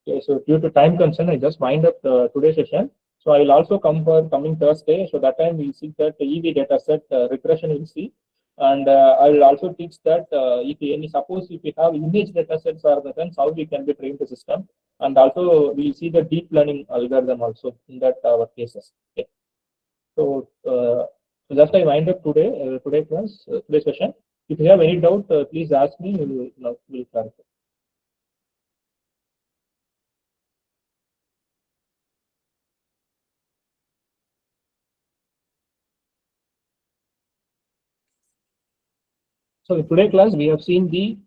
Okay, so due to time concern, I just wind up today's session. So I will also come for coming Thursday. So that time we'll see that the EV data set regression we'll see. And I will also teach that if you have image data sets or the sense how we can be trained the system. And also we'll see the deep learning algorithm also in that our cases. Okay. So just I wind up today's session. If you have any doubt, please ask me. We'll clarify. So in today's class, we have seen the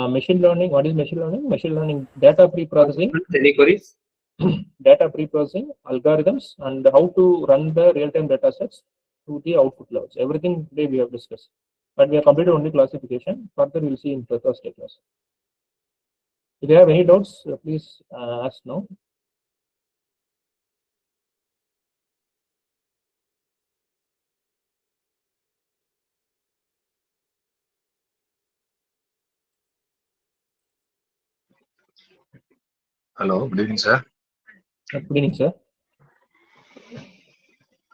machine learning. What is machine learning? Machine learning data pre-processing. Any queries? Data pre-processing algorithms and how to run the real-time data sets to the output levels. Everything today we have discussed. But we have completed only classification. Further, we'll see in the Thursday class. If you have any doubts, please ask now. Hello, good evening, sir. Good evening, sir.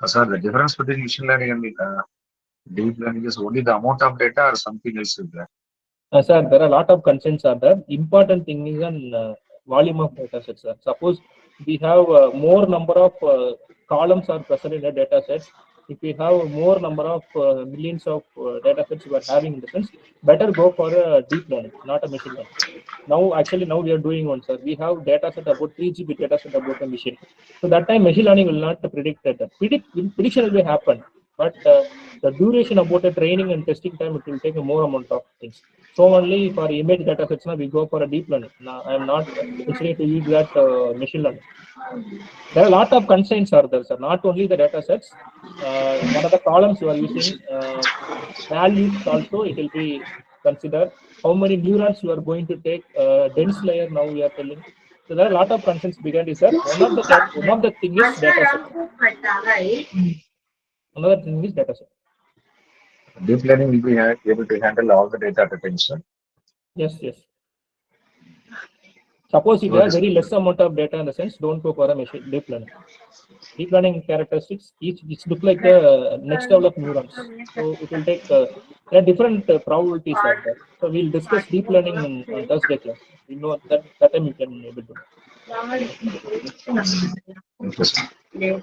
Sir, the difference between machine learning and deep learning is only the amount of data or something else is there? Sir, there are a lot of constraints are there. Important thing is an volume of data sets, sir. Suppose we have more number of columns are present in a data set. If we have more number of millions of data sets we are having in the sense, better go for a deep learning, not a machine learning. Now, actually, now we are doing one, sir. We have data set about 3 GB data set about a machine. So that time machine learning will not predict that. Prediction will be happen, but the duration about the training and testing time, it will take a more amount of things. So only for image data sets, now we go for a deep learning. Now I am not considering to use that machine learning. There are a lot of constraints are there, sir. Not only the data sets. One of the columns you are using values also it will be considered. How many neurons you are going to take? Dense layer now we are telling. So there are a lot of constraints behind this, sir. One of the thing is data set. Another thing is data set. Deep learning will be able to handle all the data at a time, sir. Yes, yes. Suppose if you have very less amount of data in the sense, don't go for a machine deep learning. Deep learning characteristics, each look like the next level of neurons. So it will take there are different probabilities are there. So we'll discuss deep learning in Thursday class. We know that time you can able to. Interesting.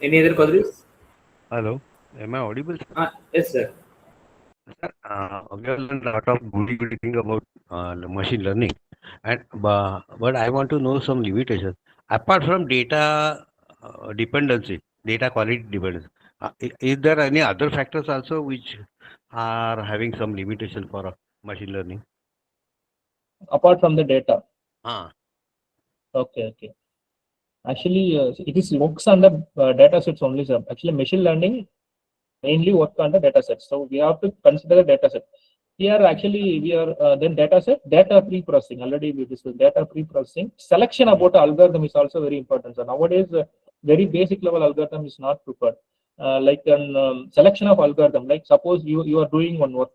Any other queries? Hello, am I audible? Yes, sir. Sir, we have learned a lot of good thing about machine learning, and but I want to know some limitations. Apart from data dependency, data quality dependence, is there any other factors also which are having some limitation for machine learning? Apart from the data. Ah. Okay. Actually, it is works on the data sets only, sir. Actually, machine learning mainly work on the data sets. So we have to consider the data set. Here, actually, we are then data set, data pre-processing. Already we discussed data pre-processing. Selection about algorithm is also very important. So nowadays, very basic level algorithm is not preferred. Like an selection of algorithm. Like suppose you are doing one work.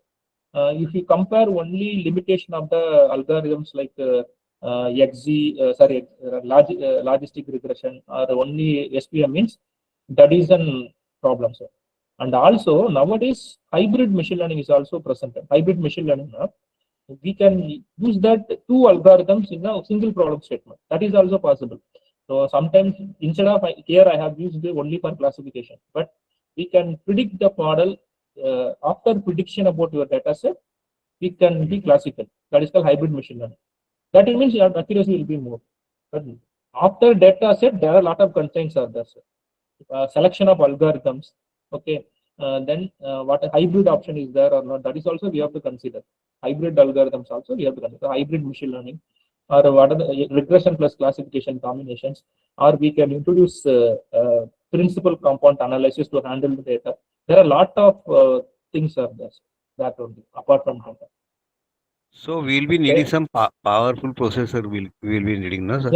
If you compare only limitation of the algorithms like logistic regression or only SPM means that is an problem, sir. And also nowadays hybrid machine learning is also present. Hybrid machine learning, we can use that two algorithms in a single problem statement. That is also possible. So sometimes instead of here I have used it only for classification, but we can predict the model after prediction about your data set, we can be classical. That is called hybrid machine learning. That means your accuracy will be more. But after data set, there are a lot of constraints are there, sir. Selection of algorithms. Okay. Then what a hybrid option is there or not? That is also we have to consider. Hybrid algorithms also we have to consider. Hybrid machine learning, or what are the regression plus classification combinations, or we can introduce principal compound analysis to handle the data. There are a lot of things are there that only apart from data. So we'll be needing some powerful processor. We'll be needing, no, sir?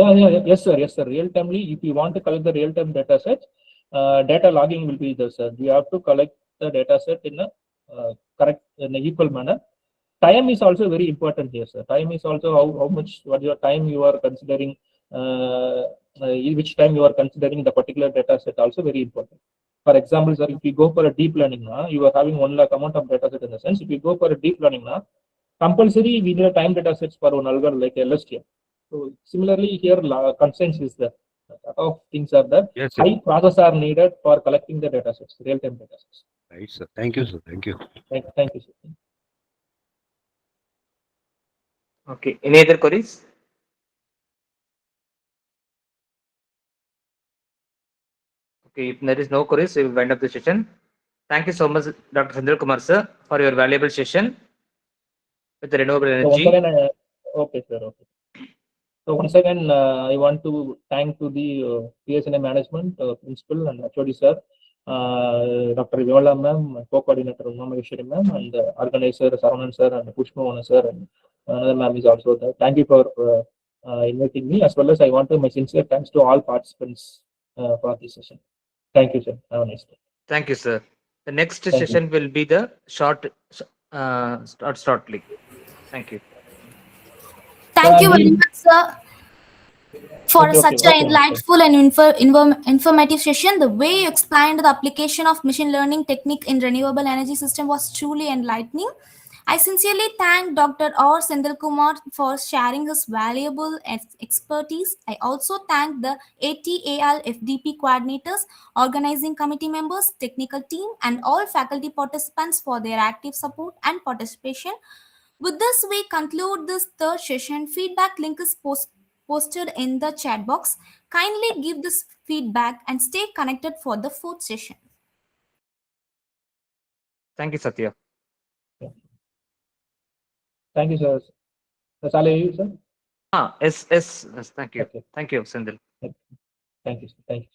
Yes, sir. Yes, sir. Real timely, if you want to collect the real time data sets, data logging will be there, sir. You have to collect the data set in a correct, in an equal manner. Time is also very important here, sir. Time is also how much, what your time you are considering, which time you are considering the particular data set also very important. For example, sir, if you go for a deep learning now, you are having 1 lakh amount of data set in the sense. If you go for a deep learning now, compulsory we need a time data sets for one algorithm like LSTM. So similarly here constraints is there. A lot of things are there. Yes, sir. High process are needed for collecting the data sets, real time data sets. Right, sir. Thank you, sir. Thank you. Thank you, sir. Okay. Any other queries? Okay. If there is no queries, we will wind up the session. Thank you so much, Dr. Sandil Kumar, sir, for your valuable session with the renewable So once energy. again, okay, sir. Okay. So once again, I want to thank to the PSNA management, principal and HOD sir, Dr. Viola ma'am, co-coordinator Mameshwari ma'am, and organizer Saravanan sir and Pushpamana sir, and another ma'am is also there. Thank you for inviting me, as well as I want to my sincere thanks to all participants for this session. Thank you, sir. Have a nice day. Thank you, sir. The next Thank you. session will be the start shortly. Thank you. Thank you very much, sir, for Okay, such okay, an okay. enlightful and informative session. The way you explained the application of machine learning technique in renewable energy system was truly enlightening. I sincerely thank Dr. R. Sendil Kumar for sharing his valuable expertise. I also thank the ATAL FDP coordinators, organizing committee members, technical team, and all faculty participants for their active support and participation. With this, we conclude this third session. Feedback link is posted in the chat box. Kindly give this feedback and stay connected for the fourth session. Thank you, Satya. Thank you, sir. Shall I leave, sir? Yes. Thank you. Okay. Thank you, Sandil. Thank you, sir. Thank you.